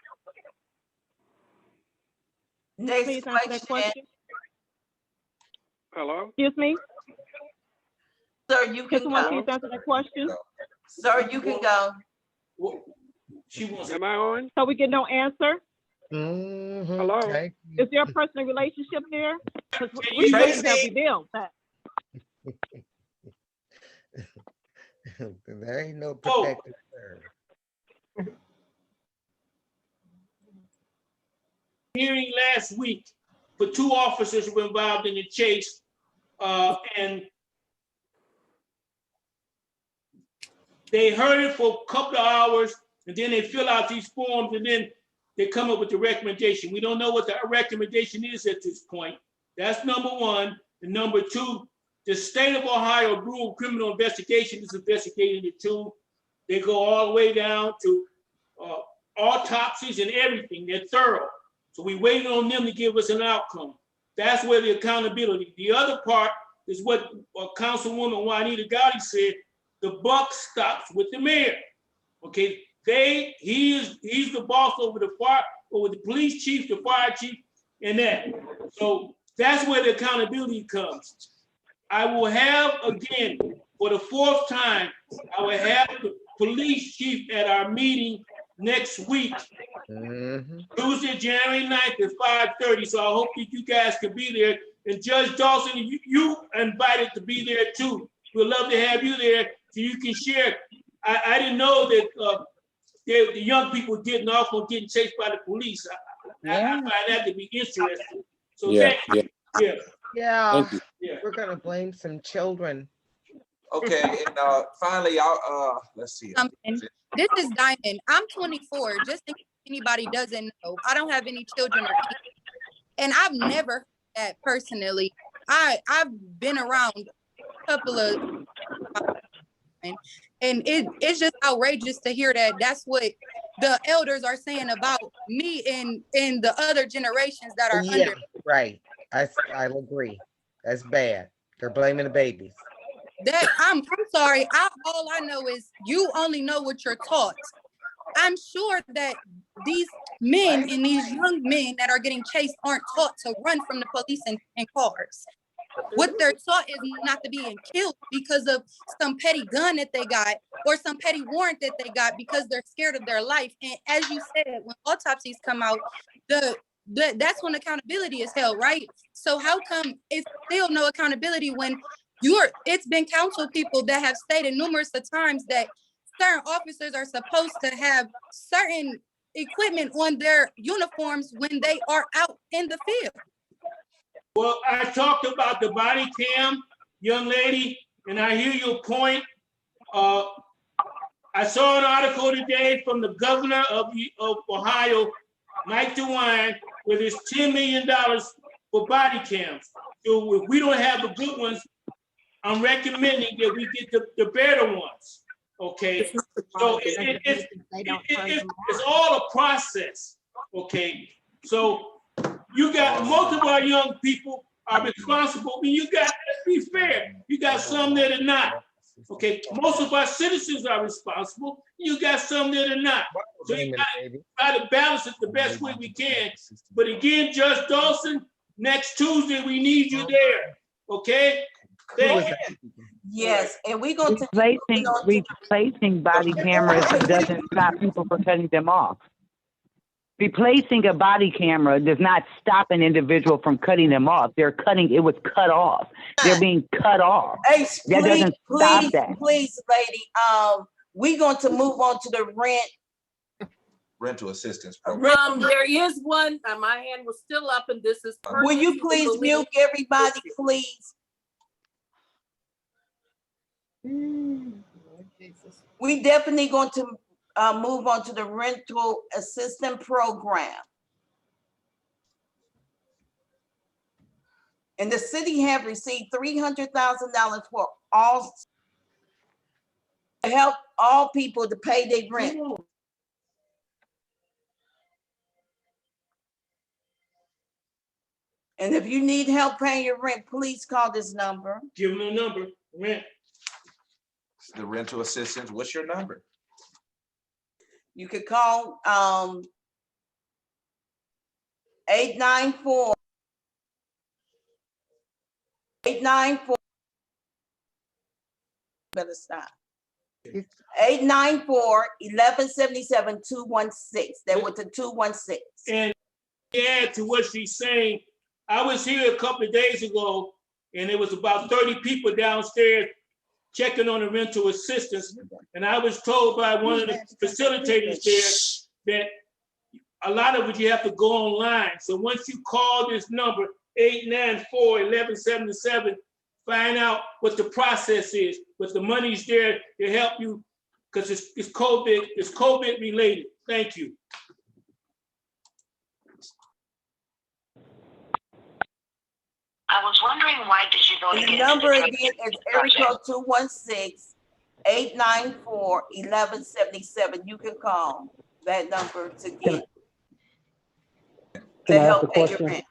Next Please answer that question. Hello? Excuse me? Sir, you can Someone go. please answer that question. Sir, you can go. She wants. Am I on? So we get no answer? Hello? Okay. Is there a personal relationship there? Because resources have revealed that. There ain't no protective term. Hearing last week for 2 officers who were involved in the chase, and they heard it for a couple of hours, and then they fill out these forms, and then they come up with the recommendation. We don't know what the recommendation is at this point. That's number one. And number two, the state of Ohio Bureau of Criminal Investigation is investigating it too. They go all the way down to autopsies and everything. They're thorough. So we waited on them to give us an outcome. That's where the accountability. The other part is what Councilwoman Juanita Gowdy said. The buck stops with the mayor. Okay, he's the boss over the police chief, the fire chief, and that. So that's where the accountability comes. I will have, again, for the 4th time, I will have the police chief at our meeting next week, Tuesday, January 9th at 5:30. So I hope that you guys can be there. And Judge Dawson, you invited to be there too. We'd love to have you there so you can share. I didn't know that the young people getting off on getting chased by the police. I find that to be interesting. So Yeah, thank you. Yeah, Yeah. we're gonna blame some children. Okay, and finally, let's see. This is Diamond. I'm 24, just in case anybody doesn't know. I don't have any children or anything. And I've never heard that personally. I've been around a couple of and it's just outrageous to hear that that's what the elders are saying about me and the other generations that are under. Right. I'll agree. That's bad. They're blaming the babies. That I'm sorry. All I know is you only know what you're taught. I'm sure that these men and these young men that are getting chased aren't taught to run from the police in cars. What they're taught is not to be killed because of some petty gun that they got or some petty warrant that they got because they're scared of their life. And as you said, when autopsies come out, that's when accountability is held, right? So how come it's still no accountability when it's been council people that have stated numerous of times that certain officers are supposed to have certain equipment on their uniforms when they are out in the field? Well, I talked about the body cam, young lady, and I hear your point. I saw an article today from the governor of Ohio, Mike DeWine, where there's $10 million for body cams. So if we don't have the good ones, I'm recommending that we get the better ones. Okay, so it's all a process. Okay, so you got most of our young people are responsible, but let's be fair, you got some that are not. Okay, most of our citizens are responsible. You got some that are not. So you got to try to balance it the best way we can. But again, Judge Dawson, next Tuesday we need you there. Okay. Thank you. Yes, and we're going to replacing body cameras doesn't stop people from cutting them off. Replacing a body camera does not stop an individual from cutting them off. It was cut off. They're being cut off. Hey, that doesn't stop that. Please, lady. We're going to move on to the rental assistance program. There is one. My hand was still up, and this is. Will you please mute everybody, please? We definitely going to move on to the rental assistance program. And the city have received $300,000 for all to help all people to pay their rent. And if you need help paying your rent, please call this number. Give them a number, rent. The rental assistance, what's your number? You could call 894 better stop. 894-1177-216. That was the 216. And to add to what she's saying, I was here a couple of days ago, and there was about 30 people downstairs checking on the rental assistance. And I was told by one of the facilitators there that a lot of it you have to go online. So once you call this number, 894-1177, find out what the process is, what the money's there to help you, because it's COVID related. Thank you. I was wondering, why did you vote And the against number the again is area code 216-894-1177. You can call that number to get Can I ask a help pay your question? rent.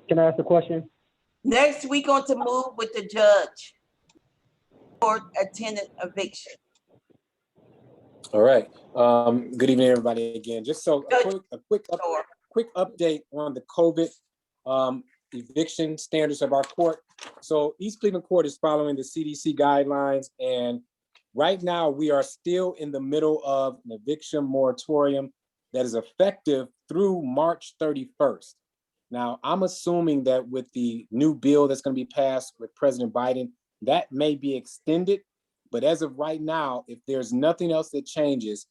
Can I ask a question? Next, we're going to move with the judge for a tenant eviction. All right. Good evening, everybody. Again, just so a quick update on the COVID eviction standards of our court. So East Cleveland Court is following the CDC guidelines, and right now we are still in the middle of an eviction moratorium that is effective through March 31st. Now, I'm assuming that with the new bill that's going to be passed with President Biden, that may be extended. But as of right now, if there's nothing else that changes,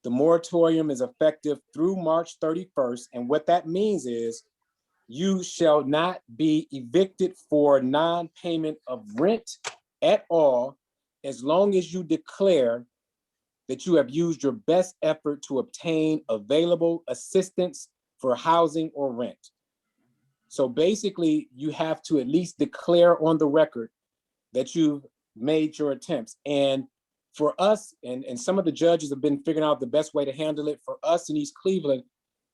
the moratorium is effective through March 31st. And what that means is you shall not be evicted for non-payment of rent at all, as long as you declare that you have used your best effort to obtain available assistance for housing or rent. So basically, you have to at least declare on the record that you've made your attempts. And for us, and some of the judges have been figuring out the best way to handle it. For us in East Cleveland,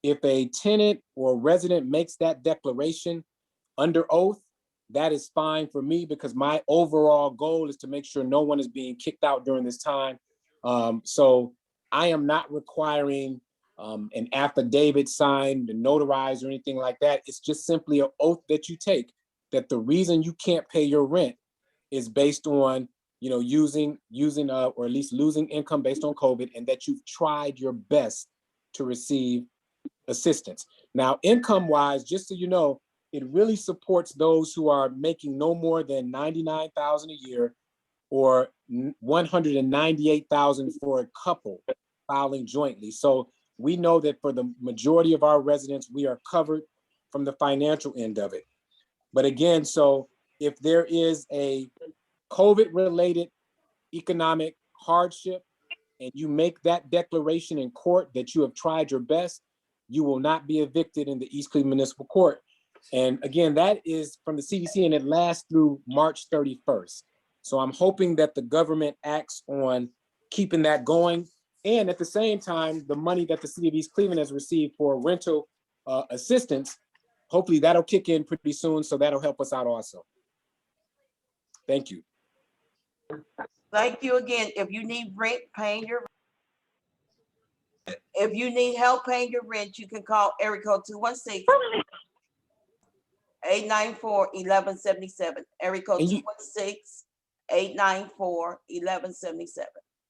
if a tenant or resident makes that declaration under oath, that is fine for me, because my overall goal is to make sure no one is being kicked out during this time. So I am not requiring an affidavit signed and notarized or anything like that. It's just simply an oath that you take that the reason you can't pay your rent is based on, using or at least losing income based on COVID, and that you've tried your best to receive assistance. Now, income-wise, just so you know, it really supports those who are making no more than $99,000 a year or $198,000 for a couple filing jointly. So we know that for the majority of our residents, we are covered from the financial end of it. But again, so if there is a COVID-related economic hardship and you make that declaration in court that you have tried your best, you will not be evicted in the East Cleveland Municipal Court. And again, that is from the CDC, and it lasts through March 31st. So I'm hoping that the government acts on keeping that going. And at the same time, the money that the city of East Cleveland has received for rental assistance, hopefully that'll kick in pretty soon. So that'll help us out also. Thank you. Thank you again. If you need rent, paying your if you need help paying your rent, you can call area code 216-894-1177. Area code 216-894-1177.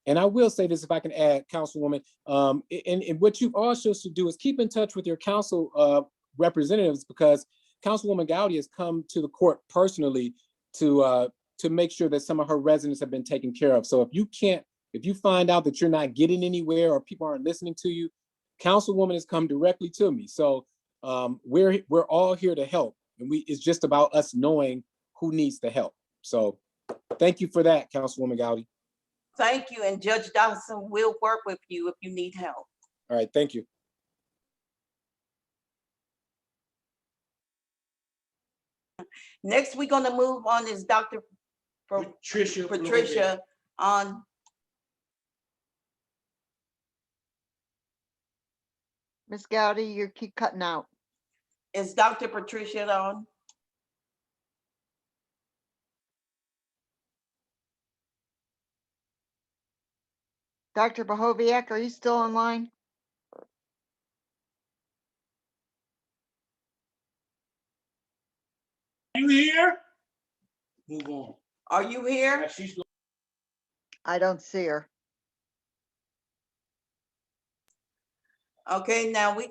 And I will say this, if I can add, Councilwoman, and what you also should do is keep in touch with your council representatives, because Councilwoman Gowdy has come to the court personally to make sure that some of her residents have been taken care of. So if you find out that you're not getting anywhere or people aren't listening to you, Councilwoman has come directly to me. So we're all here to help, and it's just about us knowing who needs the help. So thank you for that, Councilwoman Gowdy. Thank you, and Judge Dawson will work with you if you need help. All right, thank you. Next, we're going to move on is Dr. Patricia on. Miss Gowdy, you keep cutting out. Is Dr. Patricia on? Dr. Bahoviak, are you still online? You here? Move on. Are you here? I don't see her. Okay, now we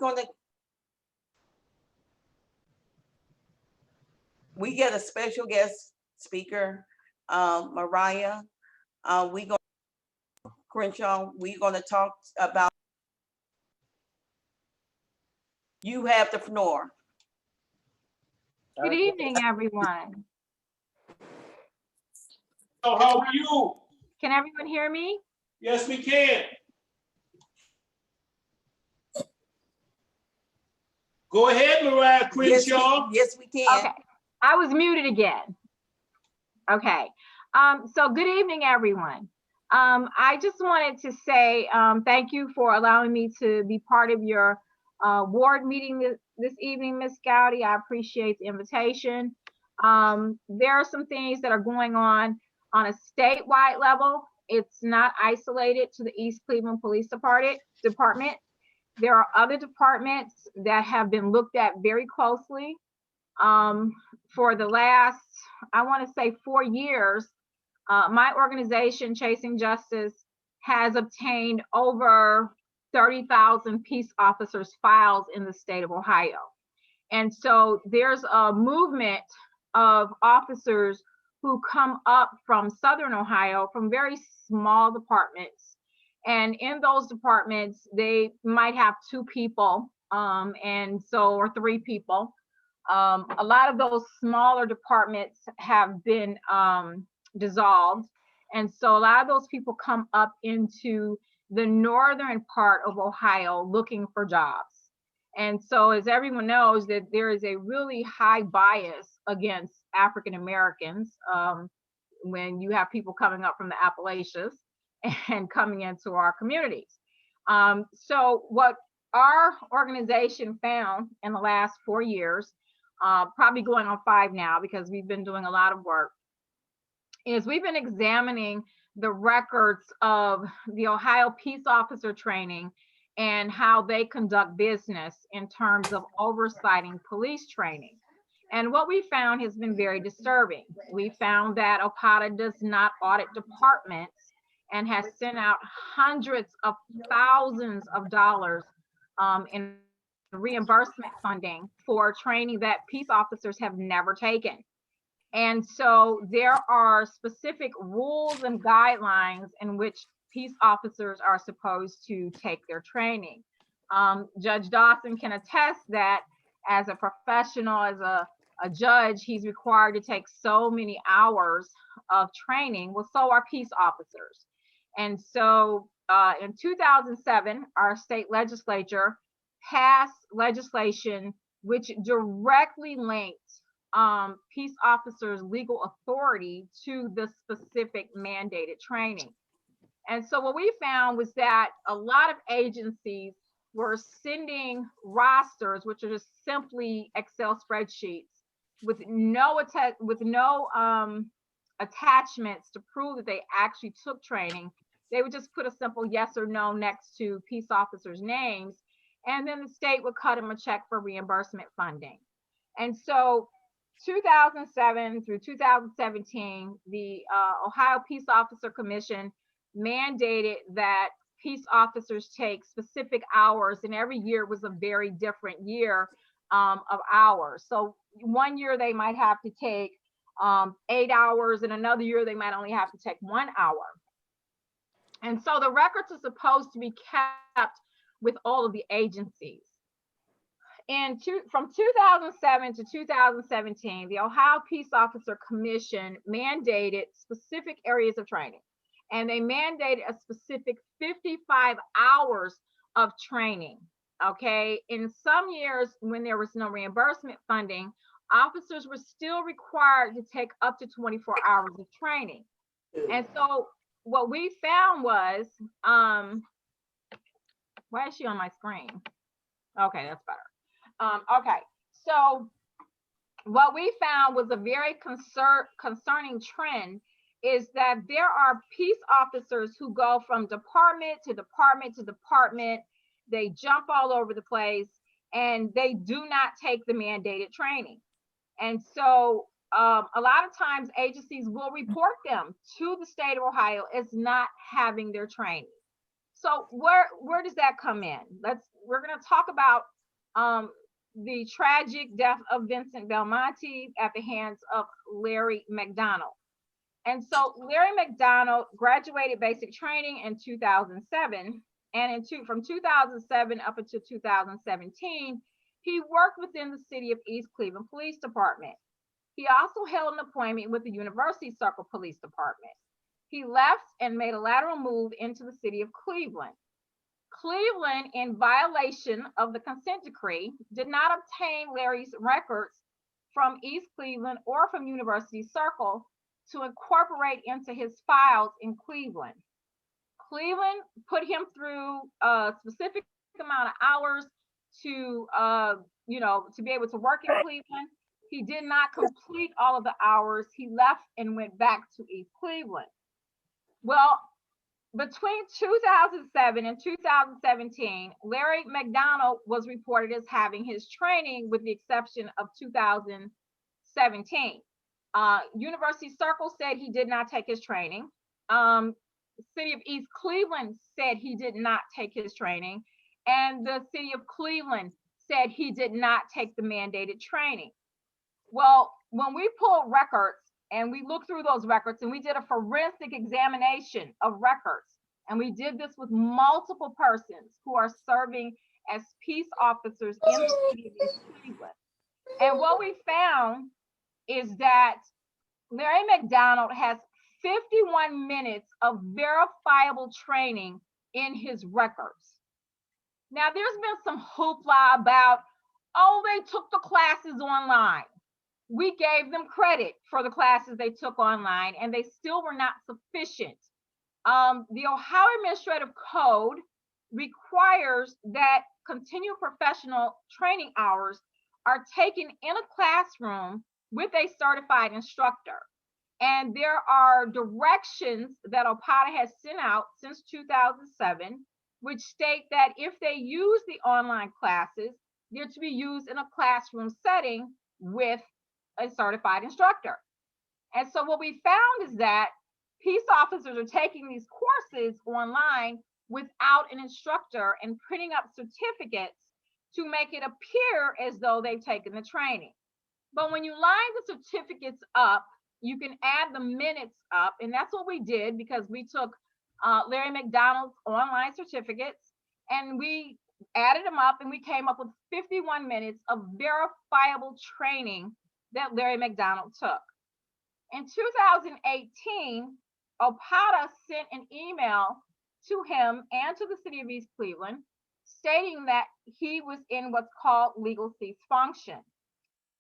get a special guest speaker, Mariah. Crenshaw, we're gonna talk about. You have the floor. Good evening, everyone. So how are you? Can everyone hear me? Yes, we can. Go ahead, Mariah Crenshaw. Yes, we can. Okay, I was muted again. Okay, so good evening, everyone. I just wanted to say thank you for allowing me to be part of your ward meeting this evening, Miss Gowdy. I appreciate the invitation. There are some things that are going on a statewide level. It's not isolated to the East Cleveland Police Department. There are other departments that have been looked at very closely. For the last, I want to say 4 years, my organization, Chasing Justice, has obtained over 30,000 peace officers' files in the state of Ohio. And so there's a movement of officers who come up from Southern Ohio, from very small departments. And in those departments, they might have 2 people, or 3 people. A lot of those smaller departments have been dissolved. And so a lot of those people come up into the northern part of Ohio looking for jobs. And so as everyone knows, that there is a really high bias against African Americans when you have people coming up from the Appalachians and coming into our communities. So what our organization found in the last 4 years, probably going on 5 now because we've been doing a lot of work, is we've been examining the records of the Ohio Peace Officer Training and how they conduct business in terms of oversighting police training. And what we found has been very disturbing. We found that OPATA does not audit departments and has sent out hundreds of thousands of dollars in reimbursement funding for training that peace officers have never taken. And so there are specific rules and guidelines in which peace officers are supposed to take their training. Judge Dawson can attest that as a professional, as a judge, he's required to take so many hours of training. Well, so are peace officers. And so in 2007, our state legislature passed legislation which directly linked peace officers' legal authority to the specific mandated training. And so what we found was that a lot of agencies were sending rosters, which are just simply Excel spreadsheets with no attachments to prove that they actually took training. They would just put a simple yes or no next to peace officers' names, and then the state would cut them a check for reimbursement funding. And so 2007 through 2017, the Ohio Peace Officer Commission mandated that peace officers take specific hours, and every year was a very different year of hours. So one year they might have to take 8 hours, and another year they might only have to take 1 hour. And so the records are supposed to be kept with all of the agencies. From 2007 to 2017, the Ohio Peace Officer Commission mandated specific areas of training, and they mandated a specific 55 hours of training. Okay, in some years when there was no reimbursement funding, officers were still required to take up to 24 hours of training. And so what we found was, why is she on my screen? Okay, that's better. Okay, so what we found was a very concerning trend is that there are peace officers who go from department to department to department. They jump all over the place and they do not take the mandated training. And so a lot of times agencies will report them to the state of Ohio as not having their training. So where does that come in? We're going to talk about the tragic death of Vincent Belmonte at the hands of Larry McDonald. And so Larry McDonald graduated basic training in 2007, and from 2007 up until 2017, he worked within the city of East Cleveland Police Department. He also held an appointment with the University Circle Police Department. He left and made a lateral move into the city of Cleveland. Cleveland, in violation of the consent decree, did not obtain Larry's records from East Cleveland or from University Circle to incorporate into his files in Cleveland. Cleveland put him through a specific amount of hours to be able to work in Cleveland. He did not complete all of the hours. He left and went back to East Cleveland. Well, between 2007 and 2017, Larry McDonald was reported as having his training with the exception of 2017. University Circle said he did not take his training. City of East Cleveland said he did not take his training. And the city of Cleveland said he did not take the mandated training. Well, when we pulled records and we looked through those records and we did a forensic examination of records, and we did this with multiple persons who are serving as peace officers in the city of East Cleveland. And what we found is that Larry McDonald has 51 minutes of verifiable training in his records. Now, there's been some hoopla about, oh, they took the classes online. We gave them credit for the classes they took online, and they still were not sufficient. The Ohio Administrative Code requires that continued professional training hours are taken in a classroom with a certified instructor. And there are directions that OPATA has sent out since 2007, which state that if they use the online classes, they're to be used in a classroom setting with a certified instructor. And so what we found is that peace officers are taking these courses online without an instructor and printing up certificates to make it appear as though they've taken the training. But when you line the certificates up, you can add the minutes up, and that's what we did because we took Larry McDonald's online certificates and we added them up and we came up with 51 minutes of verifiable training that Larry McDonald took. In 2018, OPATA sent an email to him and to the city of East Cleveland stating that he was in what's called legal cease function.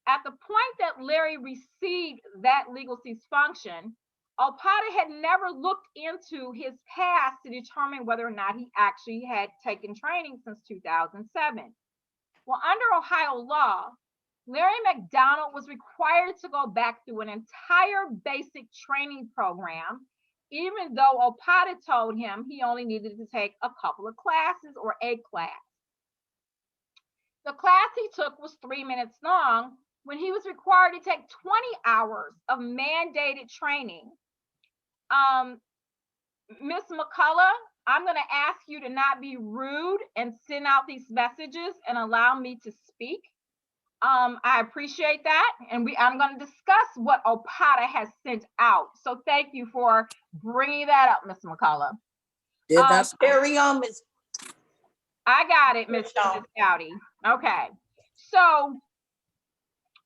At the point that Larry received that legal cease function, OPATA had never looked into his past to determine whether or not he actually had taken training since 2007. Well, under Ohio law, Larry McDonald was required to go back through an entire basic training program, even though OPATA told him he only needed to take a couple of classes or a class. The class he took was 3 minutes long when he was required to take 20 hours of mandated training. Ms. McCullough, I'm going to ask you to not be rude and send out these messages and allow me to speak. I appreciate that. And I'm going to discuss what OPATA has sent out. So thank you for bringing that up, Ms. McCullough. Did not carry on, Ms. I got it, Ms. Gowdy. Okay. So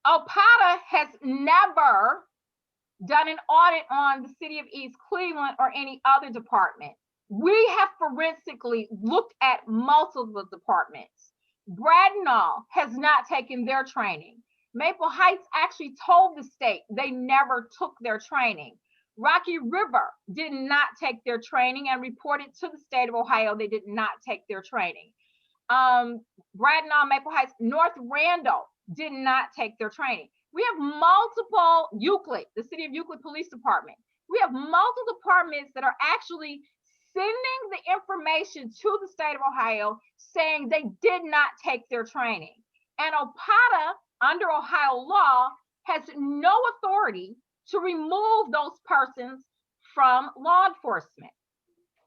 OPATA has never done an audit on the city of East Cleveland or any other department. We have forensically looked at multiple departments. Bradnall has not taken their training. Maple Heights actually told the state they never took their training. Rocky River did not take their training and reported to the state of Ohio they did not take their training. Bradenton, Maple Heights, North Randall did not take their training. We have multiple, Euclid, the city of Euclid Police Department. We have multiple departments that are actually sending the information to the state of Ohio saying they did not take their training. And OPATA, under Ohio law, has no authority to remove those persons from law enforcement.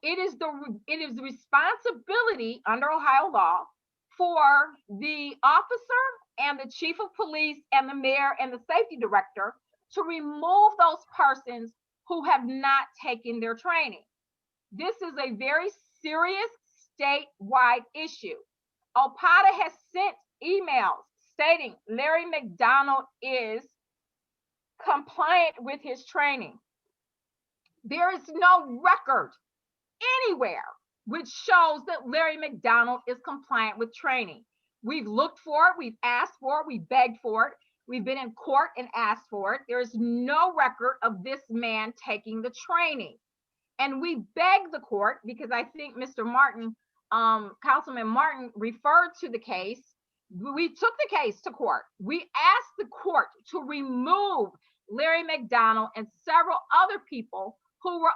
It is the responsibility under Ohio law for the officer and the chief of police and the mayor and the safety director to remove those persons who have not taken their training. This is a very serious statewide issue. OPATA has sent emails stating Larry McDonald is compliant with his training. There is no record anywhere which shows that Larry McDonald is compliant with training. We've looked for it, we've asked for it, we begged for it, we've been in court and asked for it. There is no record of this man taking the training. And we begged the court, because I think Mr. Martin, Councilman Martin referred to the case. We took the case to court. We asked the court to remove Larry McDonald and several other people who were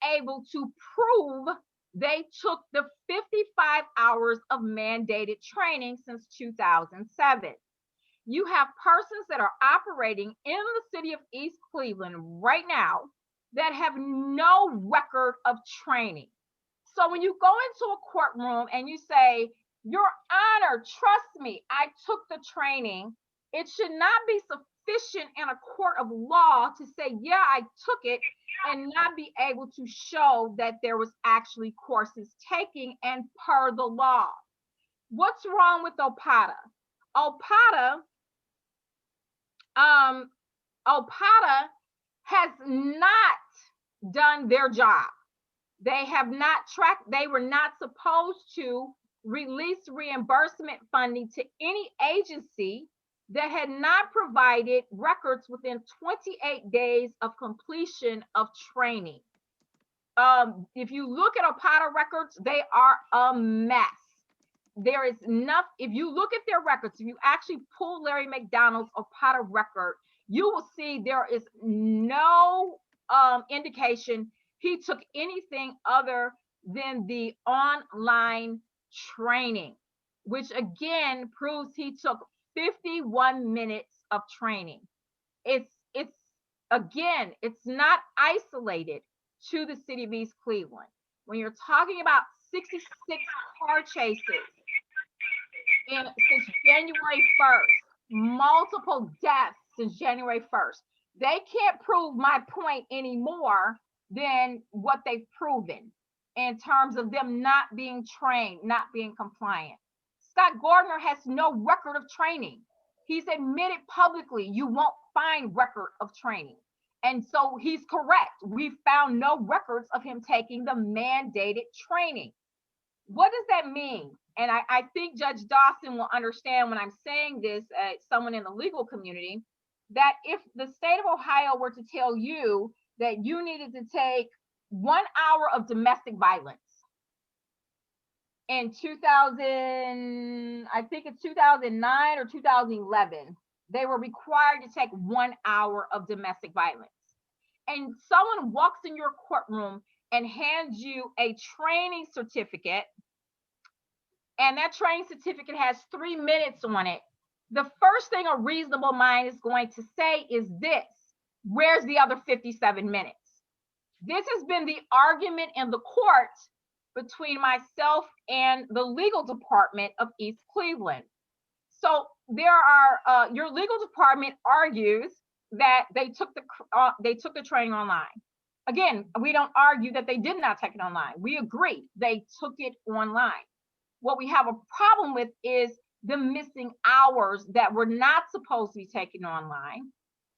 unable to prove they took the 55 hours of mandated training since 2007. You have persons that are operating in the city of East Cleveland right now that have no record of training. So when you go into a courtroom and you say, Your Honor, trust me, I took the training, it should not be sufficient in a court of law to say, yeah, I took it, and not be able to show that there was actually courses taking and per the law. What's wrong with OPATA? OPATA has not done their job. They have not tracked, they were not supposed to release reimbursement funding to any agency that had not provided records within 28 days of completion of training. If you look at OPATA records, they are a mess. There is enough, if you look at their records, if you actually pull Larry McDonald's OPATA record, you will see there is no indication he took anything other than the online training, which again proves he took 51 minutes of training. It's again, it's not isolated to the city of East Cleveland. When you're talking about 66 car chases since January 1st, multiple deaths since January 1st, they can't prove my point anymore than what they've proven in terms of them not being trained, not being compliant. Scott Gardner has no record of training. He's admitted publicly, you won't find record of training. And so he's correct. We found no records of him taking the mandated training. What does that mean? And I think Judge Dawson will understand when I'm saying this, someone in the legal community, that if the state of Ohio were to tell you that you needed to take 1 hour of domestic violence in 2000, I think it's 2009 or 2011, they were required to take 1 hour of domestic violence. And someone walks in your courtroom and hands you a training certificate, and that training certificate has 3 minutes on it. The first thing a reasonable mind is going to say is this: where's the other 57 minutes? This has been the argument in the court between myself and the legal department of East Cleveland. So there are, your legal department argues that they took the training online. Again, we don't argue that they did not take it online. We agree they took it online. What we have a problem with is the missing hours that were not supposed to be taken online.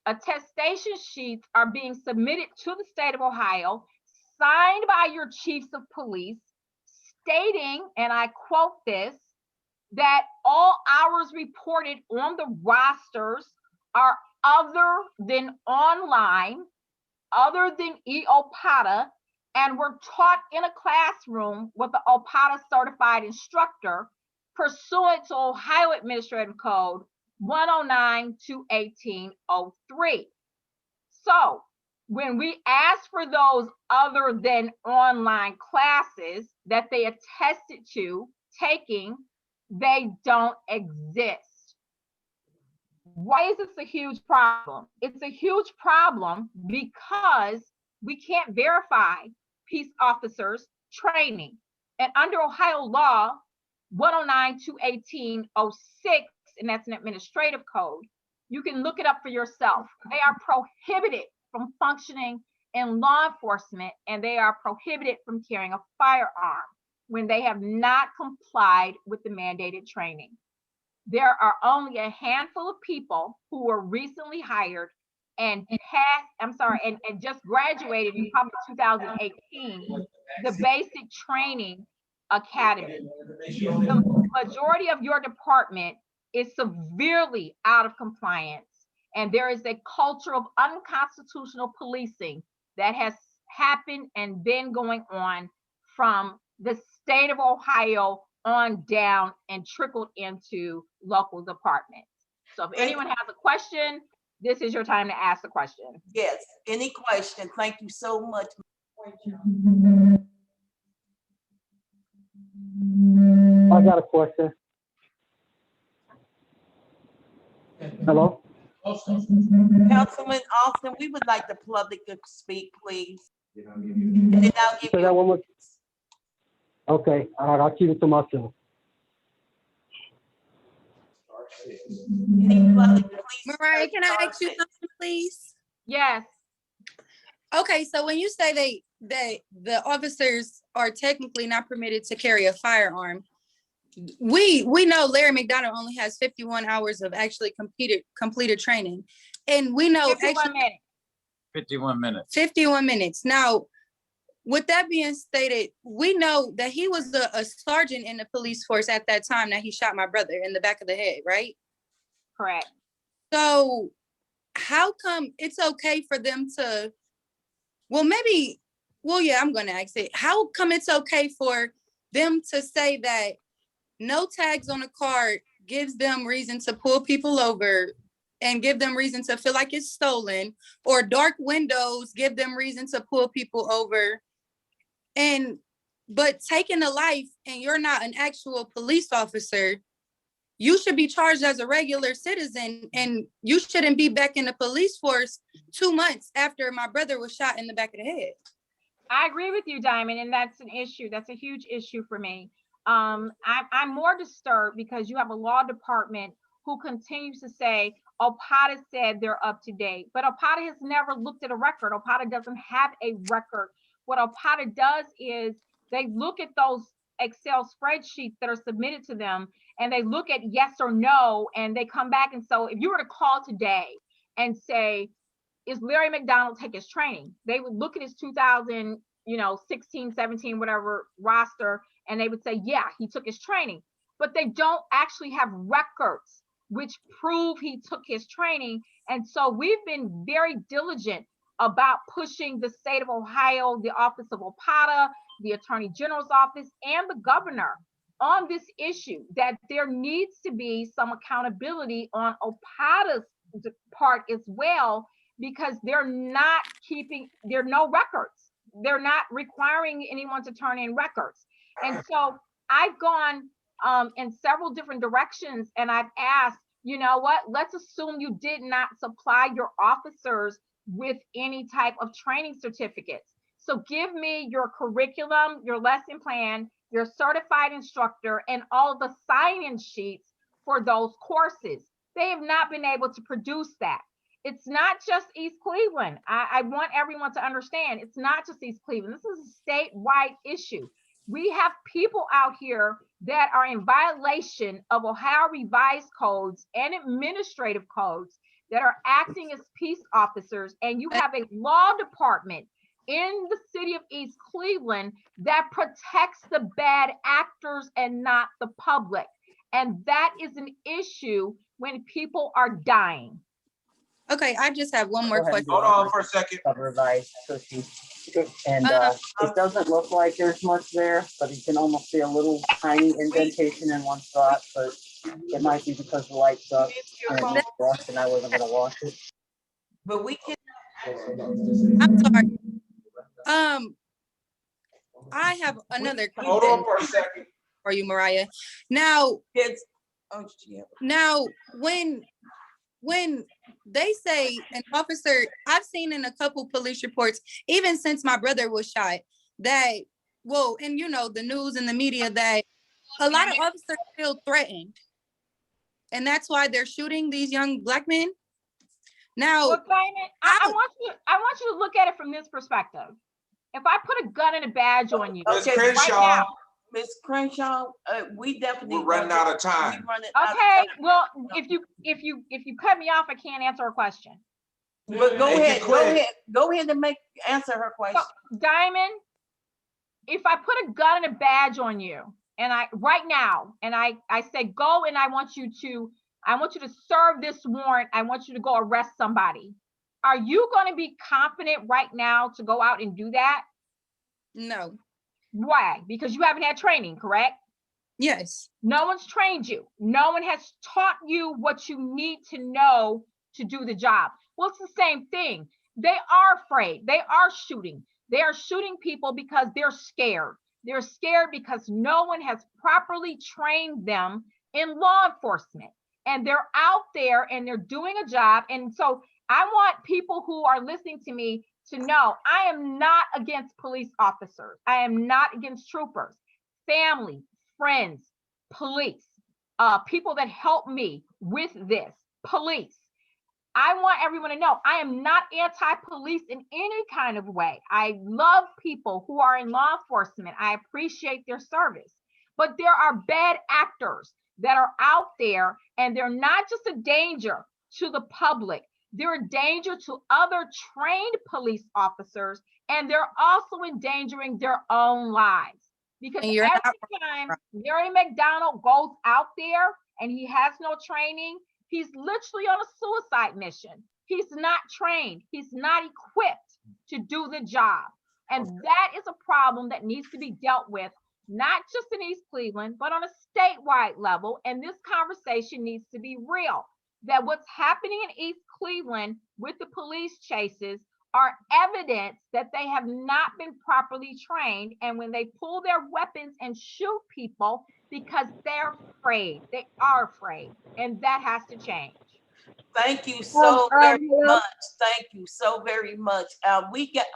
Attestation sheets are being submitted to the state of Ohio, signed by your chiefs of police, stating, and I quote this, that all hours reported on the rosters are other than online, other than EOPATA, and were taught in a classroom with the OPATA certified instructor pursuant to Ohio Administrative Code 109-218-03. So when we ask for those other than online classes that they attested to taking, they don't exist. Why is this a huge problem? It's a huge problem because we can't verify peace officers training. And under Ohio law 109-218-06, and that's an administrative code, you can look it up for yourself. They are prohibited from functioning in law enforcement, and they are prohibited from carrying a firearm when they have not complied with the mandated training. There are only a handful of people who were recently hired and just graduated in probably 2018, the basic training academy. The majority of your department is severely out of compliance, and there is a culture of unconstitutional policing that has happened and been going on from the state of Ohio on down and trickled into local departments. So if anyone has a question, this is your time to ask the question. Yes, any question? Thank you so much. I got a question. Hello? Councilman Austin, we would like the public to speak, please. And then I'll give Say that you. one more. Okay, all right, I'll keep it to myself. Mariah, can I ask you something, please? Yes. Okay, so when you say the officers are technically not permitted to carry a firearm, we know Larry McDonald only has 51 hours of actually completed training, and we know 51 minutes. 51 minutes. 51 minutes. Now, with that being stated, we know that he was a sergeant in the police force at that time that he shot my brother in the back of the head, right? Correct. So how come it's okay for them to, I'm going to ask it. How come it's okay for them to say that no tags on a car gives them reason to pull people over and give them reason to feel like it's stolen, or dark windows give them reason to pull people over, but taking a life and you're not an actual police officer, you should be charged as a regular citizen, and you shouldn't be back in the police force 2 months after my brother was shot in the back of the head. I agree with you, Diamond, and that's an issue. That's a huge issue for me. I'm more disturbed because you have a law department who continues to say, OPATA said they're up to date, but OPATA has never looked at a record. OPATA doesn't have a record. What OPATA does is they look at those Excel spreadsheets that are submitted to them, and they look at yes or no, and they come back. And so if you were to call today and say, is Larry McDonald take his training? They would look at his 2016, 17, whatever roster, and they would say, yeah, he took his training, but they don't actually have records which prove he took his training. And so we've been very diligent about pushing the state of Ohio, the Office of OPATA, the Attorney General's office, and the governor on this issue, that there needs to be some accountability on OPATA's part as well, because there are no records. They're not requiring anyone to turn in records. And so I've gone in several different directions, and I've asked, you know what, let's assume you did not supply your officers with any type of training certificates. So give me your curriculum, your lesson plan, your certified instructor, and all the sign-in sheets for those courses. They have not been able to produce that. It's not just East Cleveland. I want everyone to understand, it's not just East Cleveland. This is a statewide issue. We have people out here that are in violation of Ohio revised codes and administrative codes that are acting as peace officers, and you have a law department in the city of East Cleveland that protects the bad actors and not the public. And that is an issue when people are dying. Okay, I just have one more question. Hold on for a second. Supervised, and it doesn't look like there's much there, but you can almost see a little tiny indentation in one spot, but it might be because the light's up and it needs washed and I wasn't gonna wash it. But we can. I'm sorry. I have another Hold question on for a second. for you, Mariah. Now, Oh, yeah. now when they say an officer, I've seen in a couple police reports, even since my brother was shot, that, well, and you know, the news and the media, that a lot of officers feel threatened. And that's why they're shooting these young Black men. Now, well, Diamond, I want you to look at it from this perspective. If I put a gun and a badge on you, Okay, right now, Ms. Crenshaw, we definitely. We're running out of time. Okay, well, if you cut me off, I can't answer a question. But go ahead and answer her question. So, Diamond, if I put a gun and a badge on you, and I say go, and I want you to serve this warrant, I want you to go arrest somebody. Are you going to be confident right now to go out and do that? No. Why? Because you haven't had training, correct? Yes. No one's trained you. No one has taught you what you need to know to do the job. Well, it's the same thing. They are afraid. They are shooting. They are shooting people because they're scared. They're scared because no one has properly trained them in law enforcement. And they're out there and they're doing a job. And so I want people who are listening to me to know I am not against police officers. I am not against troopers, family, friends, police, people that help me with this, police. I want everyone to know I am not anti-police in any kind of way. I love people who are in law enforcement. I appreciate their service. But there are bad actors that are out there, and they're not just a danger to the public. They're a danger to other trained police officers, and they're also endangering their own lives. Because every time Gary McDonald goes out there and he has no training, he's literally on a suicide mission. He's not trained. He's not equipped to do the job. And that is a problem that needs to be dealt with, not just in East Cleveland, but on a statewide level. And this conversation needs to be real. That what's happening in East Cleveland with the police chases are evidence that they have not been properly trained. And when they pull their weapons and shoot people because they're afraid, they are afraid, and that has to change. Thank you so very much. Thank you so very much. We got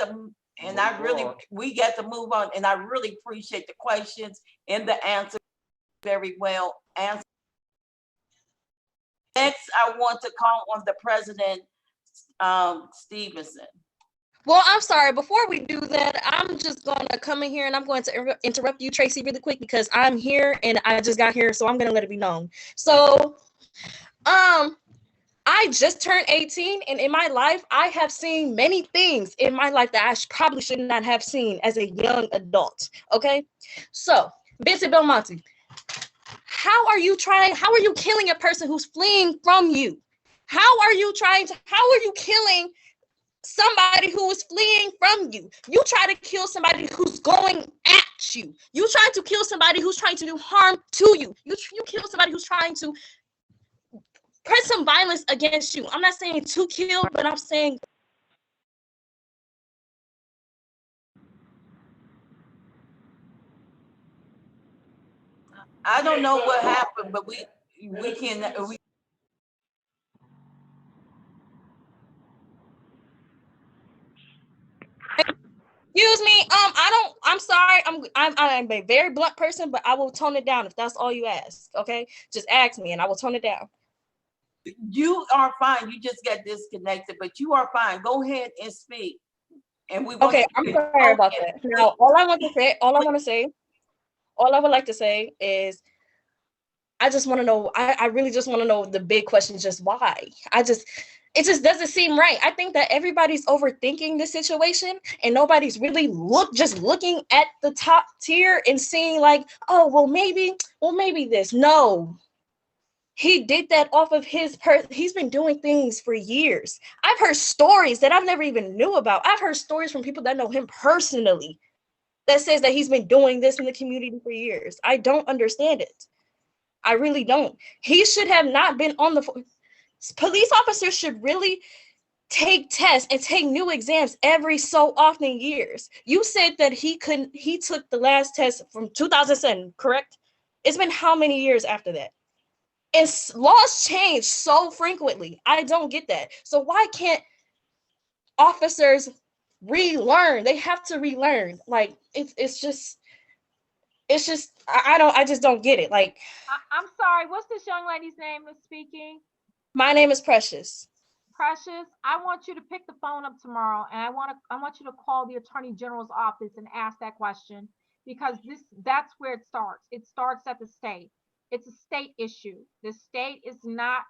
to move on, and I really appreciate the questions and the answers very well answered. Next, I want to call on the President, Stevenson. Well, I'm sorry. Before we do that, I'm just going to come in here and I'm going to interrupt you, Tracy, really quick, because I'm here and I just got here, so I'm going to let it be known. So, I just turned 18, and in my life, I have seen many things in my life that I probably should not have seen as a young adult. Okay, so Vincent Belmonte, how are you killing a person who's fleeing from you? How are you killing somebody who is fleeing from you? You try to kill somebody who's going at you. You try to kill somebody who's trying to do harm to you. You kill somebody who's trying to press some violence against you. I'm not saying to kill, but I'm saying I don't know what happened, but we can. Excuse me. I'm sorry. I'm a very blunt person, but I will tone it down if that's all you ask. Okay, just ask me and I will tone it down. You are fine. You just got disconnected, but you are fine. Go ahead and speak. And we Okay, I'm sorry about that. Now, all I would like to say is I just want to know, I really just want to know the big question, just why? It just doesn't seem right. I think that everybody's overthinking the situation and nobody's really just looking at the top tier and seeing like, oh, well, maybe this. No, he did that off of he's been doing things for years. I've heard stories that I've never even knew about. I've heard stories from people that know him personally that says that he's been doing this in the community for years. I don't understand it. I really don't. He should have not been on the police officers should really take tests and take new exams every so often years. You said that he took the last test from 2007, correct? It's been how many years after that? And laws change so frequently. I don't get that. So why can't officers relearn? They have to relearn. Like it's just I just don't get it. Like I'm sorry, what's this young lady's name that's speaking? My name is Precious. Precious, I want you to pick the phone up tomorrow, and I want you to call the Attorney General's office and ask that question, because that's where it starts. It starts at the state. It's a state issue. The state is not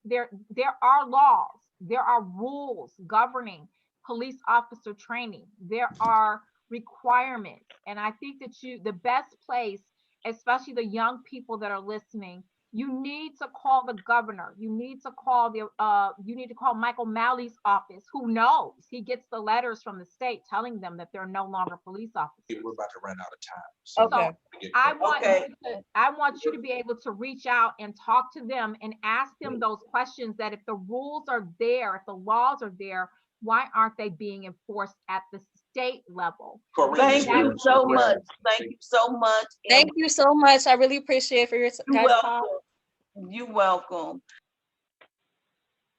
there. There are laws. There are rules governing police officer training. There are requirements, and I think that the best place, especially the young people that are listening, you need to call the governor. You need to call Michael Malley's office, who knows. He gets the letters from the state telling them that they're no longer police officers. We're about to run out of time. So Okay. I want you to be able to reach out and talk to them and ask them those questions, that if the rules are there, if the laws are there, why aren't they being enforced at the state level? Thank you so much. Thank you so much. Thank you so much. I really appreciate it for your guys' time. You're welcome.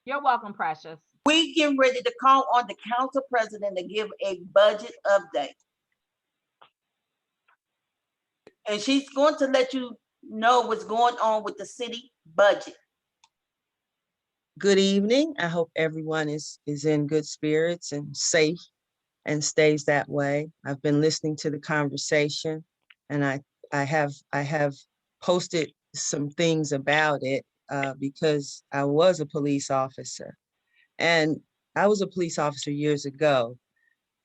You're welcome, Precious. We getting ready to call on the council president to give a budget update. And she's going to let you know what's going on with the city budget. Good evening. I hope everyone is in good spirits and safe and stays that way. I've been listening to the conversation, and I have posted some things about it because I was a police officer, and I was a police officer years ago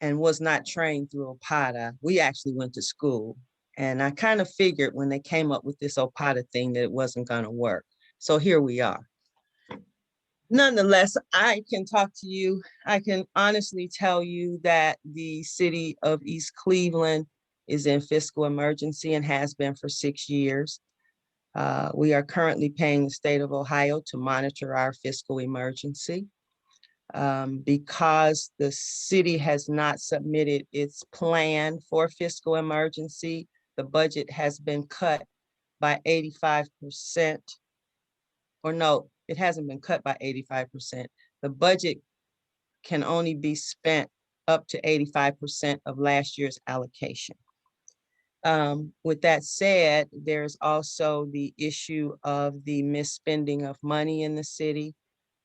and was not trained through OPATA. We actually went to school, and I kind of figured when they came up with this OPATA thing that it wasn't going to work. So here we are. Nonetheless, I can talk to you. I can honestly tell you that the city of East Cleveland is in fiscal emergency and has been for 6 years. We are currently paying the state of Ohio to monitor our fiscal emergency. Because the city has not submitted its plan for fiscal emergency, the budget has been cut by 85%. Or no, it hasn't been cut by 85%. The budget can only be spent up to 85% of last year's allocation. With that said, there's also the issue of the misspending of money in the city,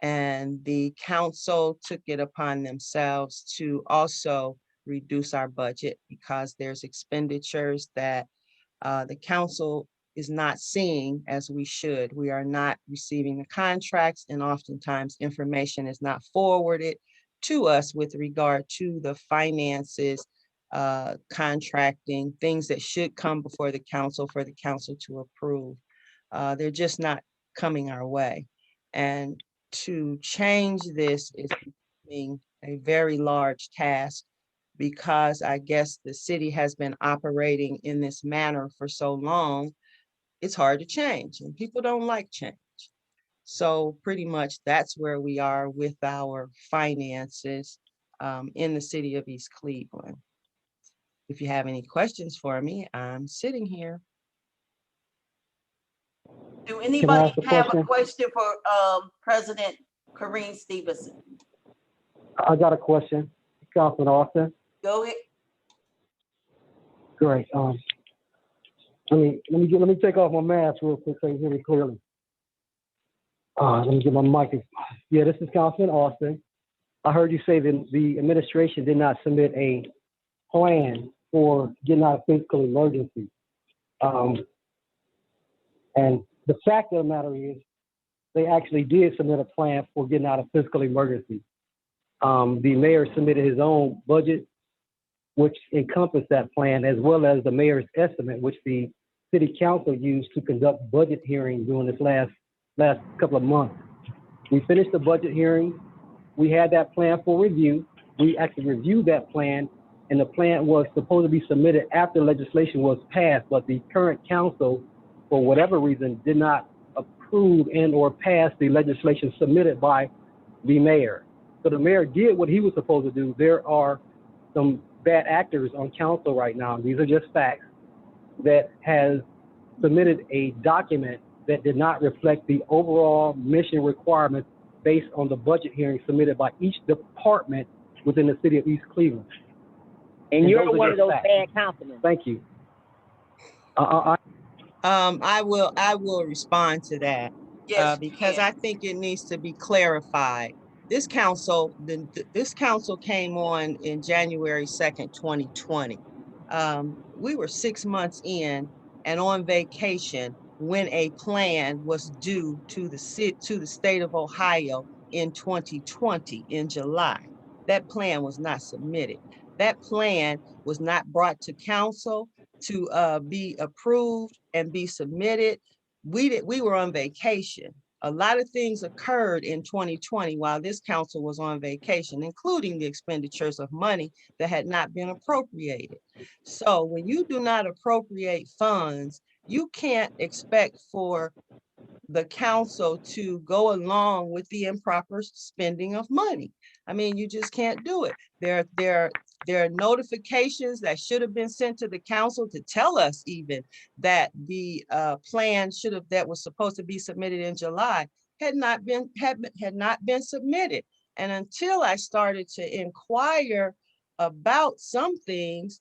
and the council took it upon themselves to also reduce our budget because there's expenditures that the council is not seeing as we should. We are not receiving the contracts, and oftentimes information is not forwarded to us with regard to the finances, contracting, things that should come before the council for the council to approve. They're just not coming our way. And to change this is becoming a very large task, because I guess the city has been operating in this manner for so long. It's hard to change, and people don't like change. So pretty much that's where we are with our finances in the city of East Cleveland. If you have any questions for me, I'm sitting here. Do anybody have a question for President Karine Stevenson? I got a question, Councilor Austin. Go ahead. Great. Let me take off my mask real quick so you can hear me clearly. Let me get my mic. Yeah, this is Councilman Austin. I heard you say that the administration did not submit a plan for getting out of fiscal emergency. And the fact of the matter is, they actually did submit a plan for getting out of fiscal emergency. The mayor submitted his own budget, which encompassed that plan, as well as the mayor's estimate, which the city council used to conduct budget hearings during this last couple of months. We finished the budget hearing. We had that plan for review. We actually reviewed that plan, and the plan was supposed to be submitted after legislation was passed, but the current council, for whatever reason, did not approve and or pass the legislation submitted by the mayor. So the mayor did what he was supposed to do. There are some bad actors on council right now. These are just facts, that has submitted a document that did not reflect the overall mission requirements based on the budget hearing submitted by each department within the city of East Cleveland. And you're those are one of just those facts. bad councilmen. Thank you. I will respond to that. Yes, Because I think it needs to be clarified. This council came on in January 2nd, 2020. We were 6 months in and on vacation when a plan was due to the state of Ohio in 2020 in July. That plan was not submitted. That plan was not brought to council to be approved and be submitted. We were on vacation. A lot of things occurred in 2020 while this council was on vacation, including the expenditures of money that had not been appropriated. So when you do not appropriate funds, you can't expect for the council to go along with the improper spending of money. I mean, you just can't do it. There are notifications that should have been sent to the council to tell us even that the plan that was supposed to be submitted in July had not been submitted. And until I started to inquire about some things,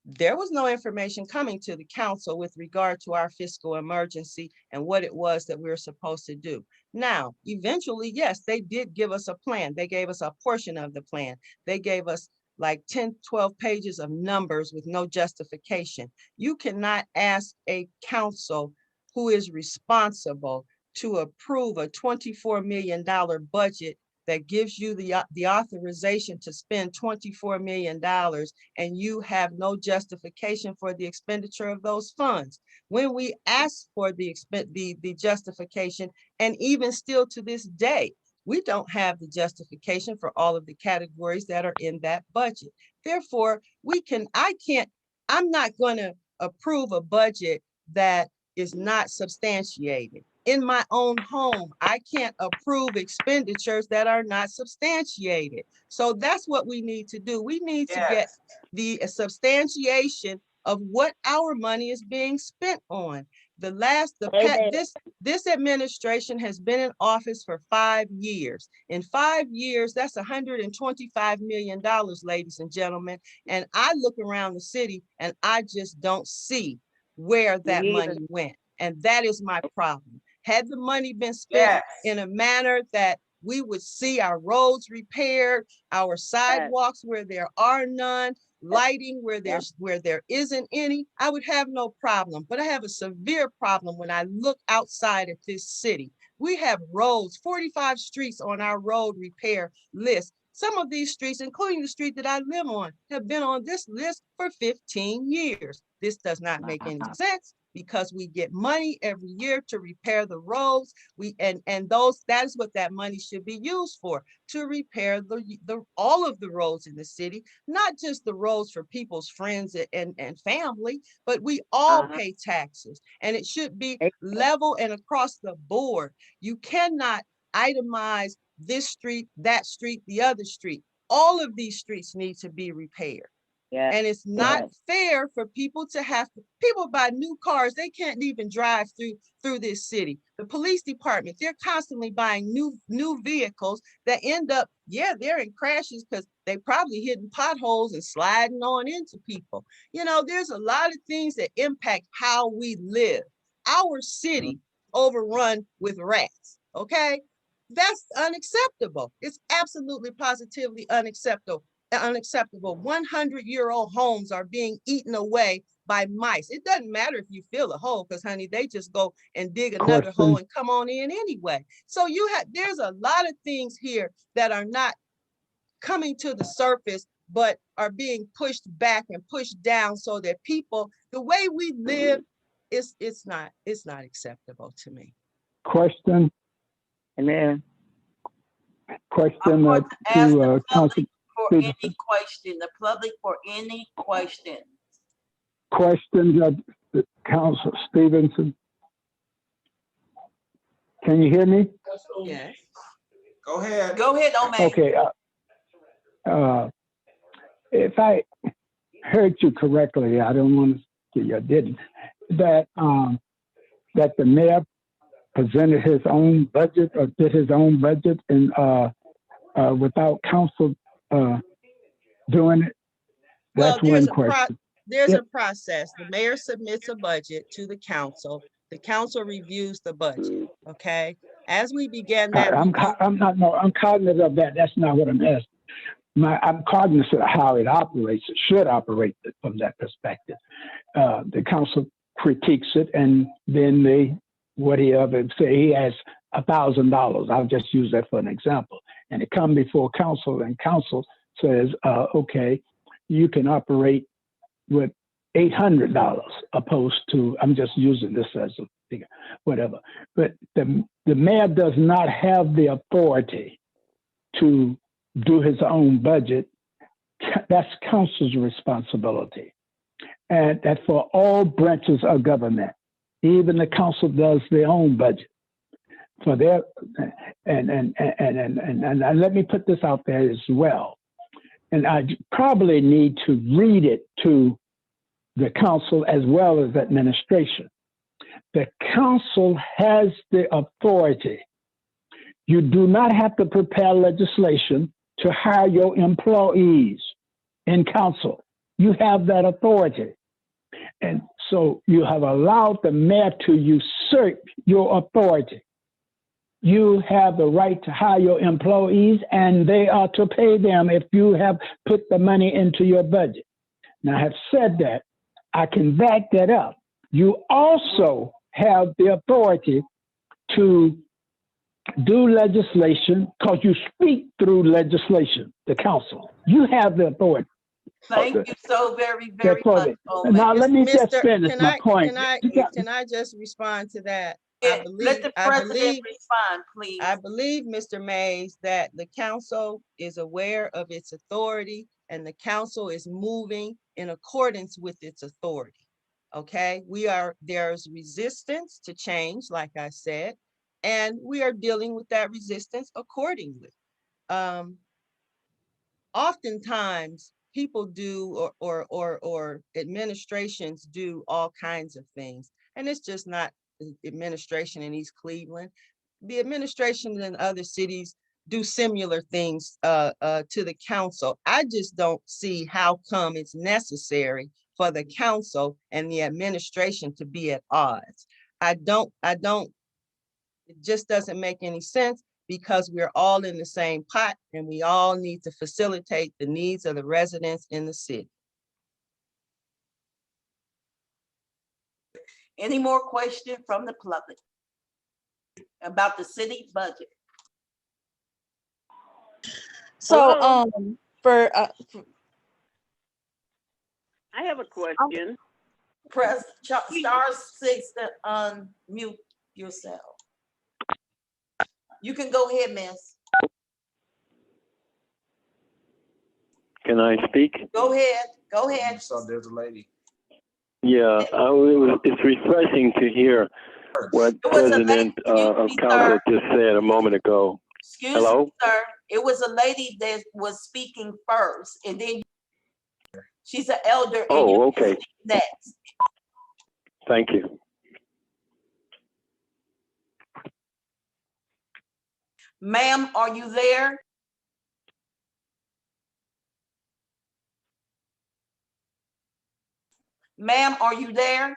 there was no information coming to the council with regard to our fiscal emergency and what it was that we were supposed to do. Now, eventually, yes, they did give us a plan. They gave us a portion of the plan. They gave us like 10, 12 pages of numbers with no justification. You cannot ask a council who is responsible to approve a $24 million budget that gives you the authorization to spend $24 million and you have no justification for the expenditure of those funds. When we ask for the justification, and even still to this day, we don't have the justification for all of the categories that are in that budget. Therefore, I'm not going to approve a budget that is not substantiated. In my own home, I can't approve expenditures that are not substantiated. So that's what we need to do. We need to get the substantiation of what our money is being spent on. This administration has been in office for 5 years. In 5 years, that's $125 million, ladies and gentlemen. And I look around the city and I just don't see where that money went. And that is my problem. Had the money been spent in a manner that we would see our roads repaired, our sidewalks where there are none, lighting where there isn't any, I would have no problem. But I have a severe problem when I look outside at this city. We have roads, 45 streets on our road repair list. Some of these streets, including the street that I live on, have been on this list for 15 years. This does not make any sense, because we get money every year to repair the roads. That is what that money should be used for, to repair all of the roads in the city, not just the roads for people's friends and family, but we all pay taxes, and it should be level and across the board. You cannot itemize this street, that street, the other street. All of these streets need to be repaired. And it's not fair for people people buy new cars. They can't even drive through this city. The police department, they're constantly buying new vehicles that end up, they're in crashes because they probably hitting potholes and sliding on into people. There's a lot of things that impact how we live. Our city overrun with rats, okay? That's unacceptable. It's absolutely positively unacceptable. unacceptable. 100-year-old homes are being eaten away by mice. It doesn't matter if you fill a hole, because honey, they just go and dig another hole and come on in anyway. So there's a lot of things here that are not coming to the surface, but are being pushed back and pushed down, so that people, the way we live, it's not acceptable to me. Question. And then question to ask the Council for Stevenson. any question, the public for any question. Questions of Council Stevenson. Can you hear me? Yes. Go ahead. Go ahead, Omar. Okay. If I heard you correctly, I don't want to say I didn't, that the mayor presented his own budget or did his own budget and without council doing it. That's one question. There's a process. The mayor submits a budget to the council. The council reviews the budget. Okay. As we began that, I'm cognizant of that. That's not what I'm asking. I'm cognizant of how it operates. It should operate from that perspective. The council critiques it, and then say he has $1,000. I'll just use that for an example. And it comes before council, and council says, okay, you can operate with $800 opposed to, I'm just using this as a figure, whatever. But the mayor does not have the authority to do his own budget. That's council's responsibility. And that for all branches of government, even the council does their own budget. For their and let me put this out there as well. And I probably need to read it to the council as well as administration. The council has the authority. You do not have to prepare legislation to hire your employees in council. You have that authority. And so you have allowed the mayor to usurp your authority. You have the right to hire your employees, and they are to pay them if you have put the money into your budget. Now, I have said that. I can back that up. You also have the authority to do legislation because you speak through legislation, the council. You have the authority. Thank you so very, very much. Now, let me just finish my point. Can I just respond to that? Let the president respond, please. I believe, Mr. Mays, that the council is aware of its authority and the council is moving in accordance with its authority. Okay, there's resistance to change, like I said, and we are dealing with that resistance accordingly. Oftentimes people do or administrations do all kinds of things, and it's just not administration in East Cleveland. The administration in other cities do similar things to the council. I just don't see how come it's necessary for the council and the administration to be at odds. It just doesn't make any sense, because we're all in the same pot and we all need to facilitate the needs of the residents in the city. Any more questions from the public about the city budget? So, I have a question. Press *6 to unmute yourself. You can go ahead, miss. Can I speak? Go ahead. Go ahead. So there's a lady. Yeah, it's refreshing to hear what President of Council just said a moment ago. Excuse me, sir. It was a lady that was speaking first, and then she's an elder. Oh, okay. Next. Thank you. Ma'am, are you there? Ma'am, are you there?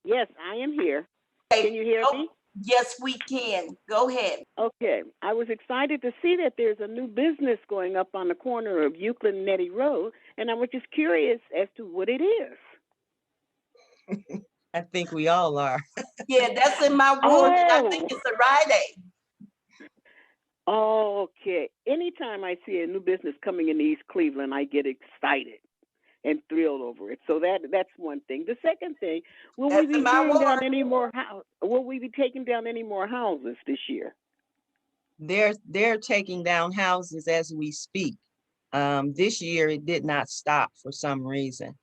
Yes, I am here. Okay. Can you hear me? Yes, we can. Go ahead. Okay, I was excited to see that there's a new business going up on the corner of Euclid and Nettie Road, and I was just curious as to what it is. I think we all are. Yeah, that's in my ward, and I think it's a Rite Aid. Okay. Anytime I see a new business coming in East Cleveland, I get excited and thrilled over it. So that's one thing. The second thing, will we be tearing down any more will we be taking down any more houses this year? They're taking down houses as we speak. This year it did not stop for some reason.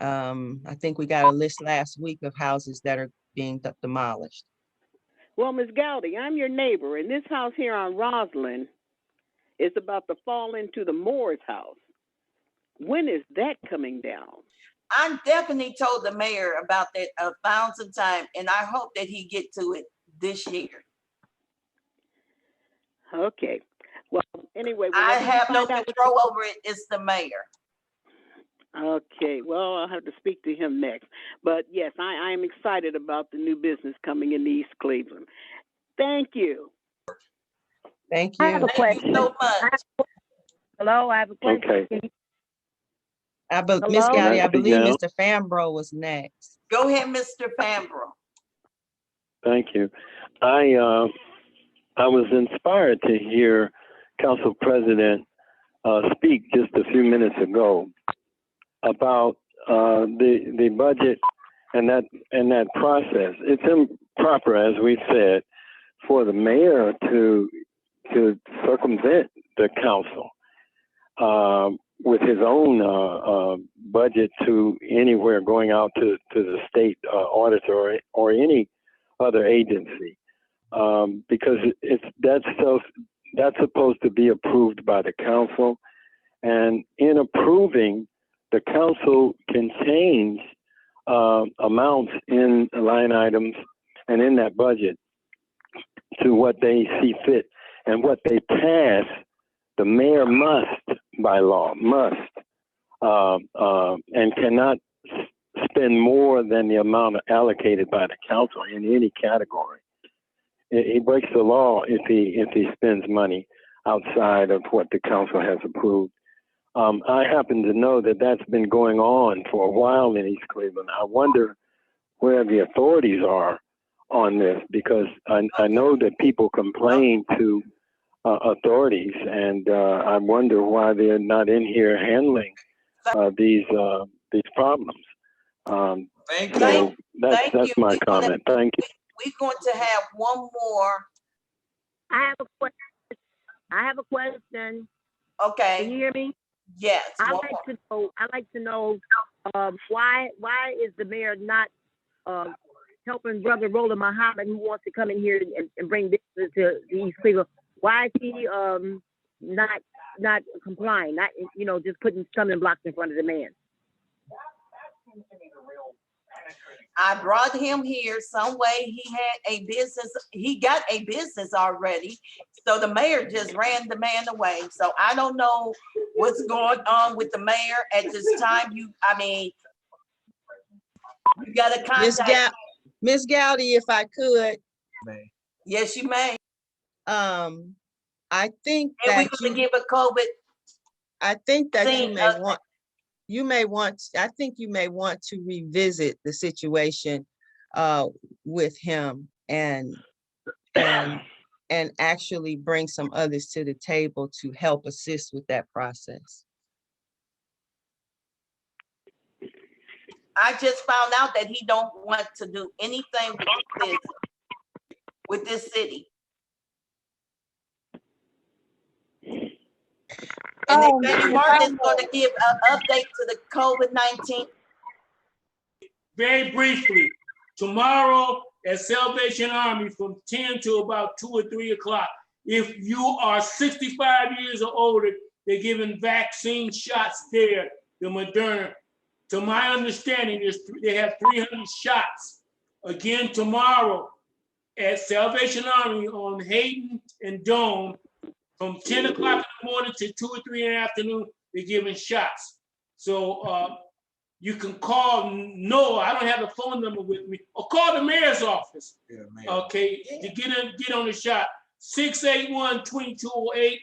I think we got a list last week of houses that are being demolished. Well, Ms. Gowdy, I'm your neighbor, and this house here on Roslyn is about to fall into the Moore's house. When is that coming down? I definitely told the mayor about that 1,000 times, and I hope that he get to it this year. Okay. Well, anyway, I have no control over it. It's the mayor. Okay. Well, I'll have to speak to him next. But yes, I am excited about the new business coming in East Cleveland. Thank you. Thank you. I have a question. So much. Hello, I have a question. Okay. Miss Gowdy, I Next believe again. Mr. Fambro was next. Go ahead, Mr. Fambro. Thank you. I was inspired to hear Council President speak just a few minutes ago about the budget and that process. It's improper, as we said, for the mayor to circumvent the council with his own budget to anywhere going out to the state auditor or any other agency, because that's supposed to be approved by the council, and in approving, the council can change amounts in line items and in that budget to what they see fit, and what they pass, the mayor must, by law, and cannot spend more than the amount allocated by the council in any category. He breaks the law if he spends money outside of what the council has approved. I happen to know that that's been going on for a while in East Cleveland. I wonder where the authorities are on this, because I know that people complain to authorities, and I wonder why they're not in here handling these problems. Thank you. So that's my comment. Thank you. We're going to have one more. I have a question. Okay. Can you hear me? Yes. I'd like to know why is the mayor not helping Brother Roland Muhammad, who wants to come in here and bring business to East Cleveland? Why is he not complying? Not just putting stumbling blocks in front of the man. I brought him here some way. He had a business. He got a business already. So the mayor just ran the man away. So I don't know what's going on with the mayor at this time. You got to contact Miss Gowdy, if I could. Yes, you may. I think and that we're going to give a COVID. I think that you may want to revisit the situation with him and actually bring some others to the table to help assist with that process. I just found out that he don't want to do anything with this city. And then Betty Martin is going to give an update to the COVID-19. Very briefly, tomorrow at Salvation Army from 10 to about 2 or 3 o'clock, if you are 65 years or older, they're giving vaccine shots there, the Moderna. To my understanding, they have 300 shots. Again, tomorrow at Salvation Army on Hayden and Dome, from 10 o'clock in the morning to 2 or 3 in the afternoon, they're giving shots. So you can call Noah. I don't have the phone number with me, or call the mayor's office. Yeah, Okay, to get on the shot. 681-2208.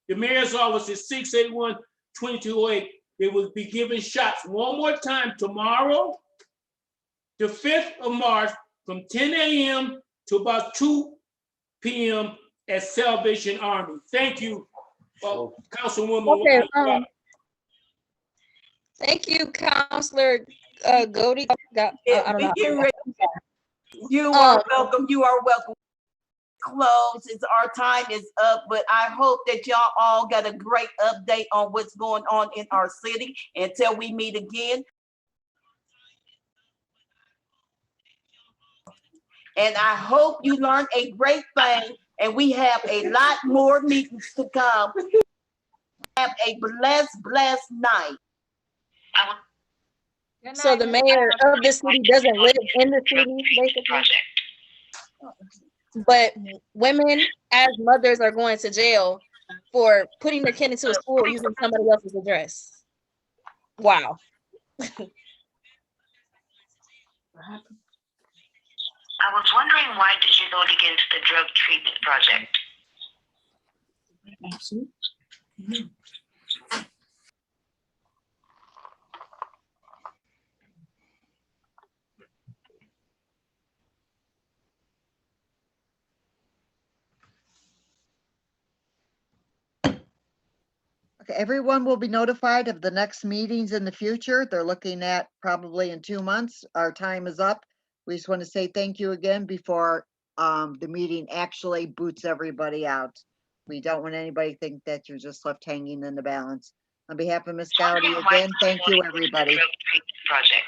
The mayor's office is 681-2208. They will be giving shots one more time tomorrow, the 5th of March, from 10 a.m. to about 2 p.m. at Salvation Army. Thank you, Councilwoman. Okay, thank you, Councilor Gowdy. I don't know. You are welcome. You are welcome. Close. Our time is up, but I hope that y'all all got a great update on what's going on in our city. Until we meet again. And I hope you learned a great thing, and we have a lot more meetings to come. Have a blessed night. So the mayor of the city doesn't live in the city, basically. But women as mothers are going to jail for putting their kid into a school using somebody else's address. Wow. I was wondering, why did you vote against the drug treatment project? Okay, everyone will be notified of the next meetings in the future. They're looking at probably in 2 months. Our time is up. We just want to say thank you again before the meeting actually boots everybody out. We don't want anybody to think that you're just left hanging in the balance. On behalf of Ms. Gowdy, again, thank you, everybody. Project.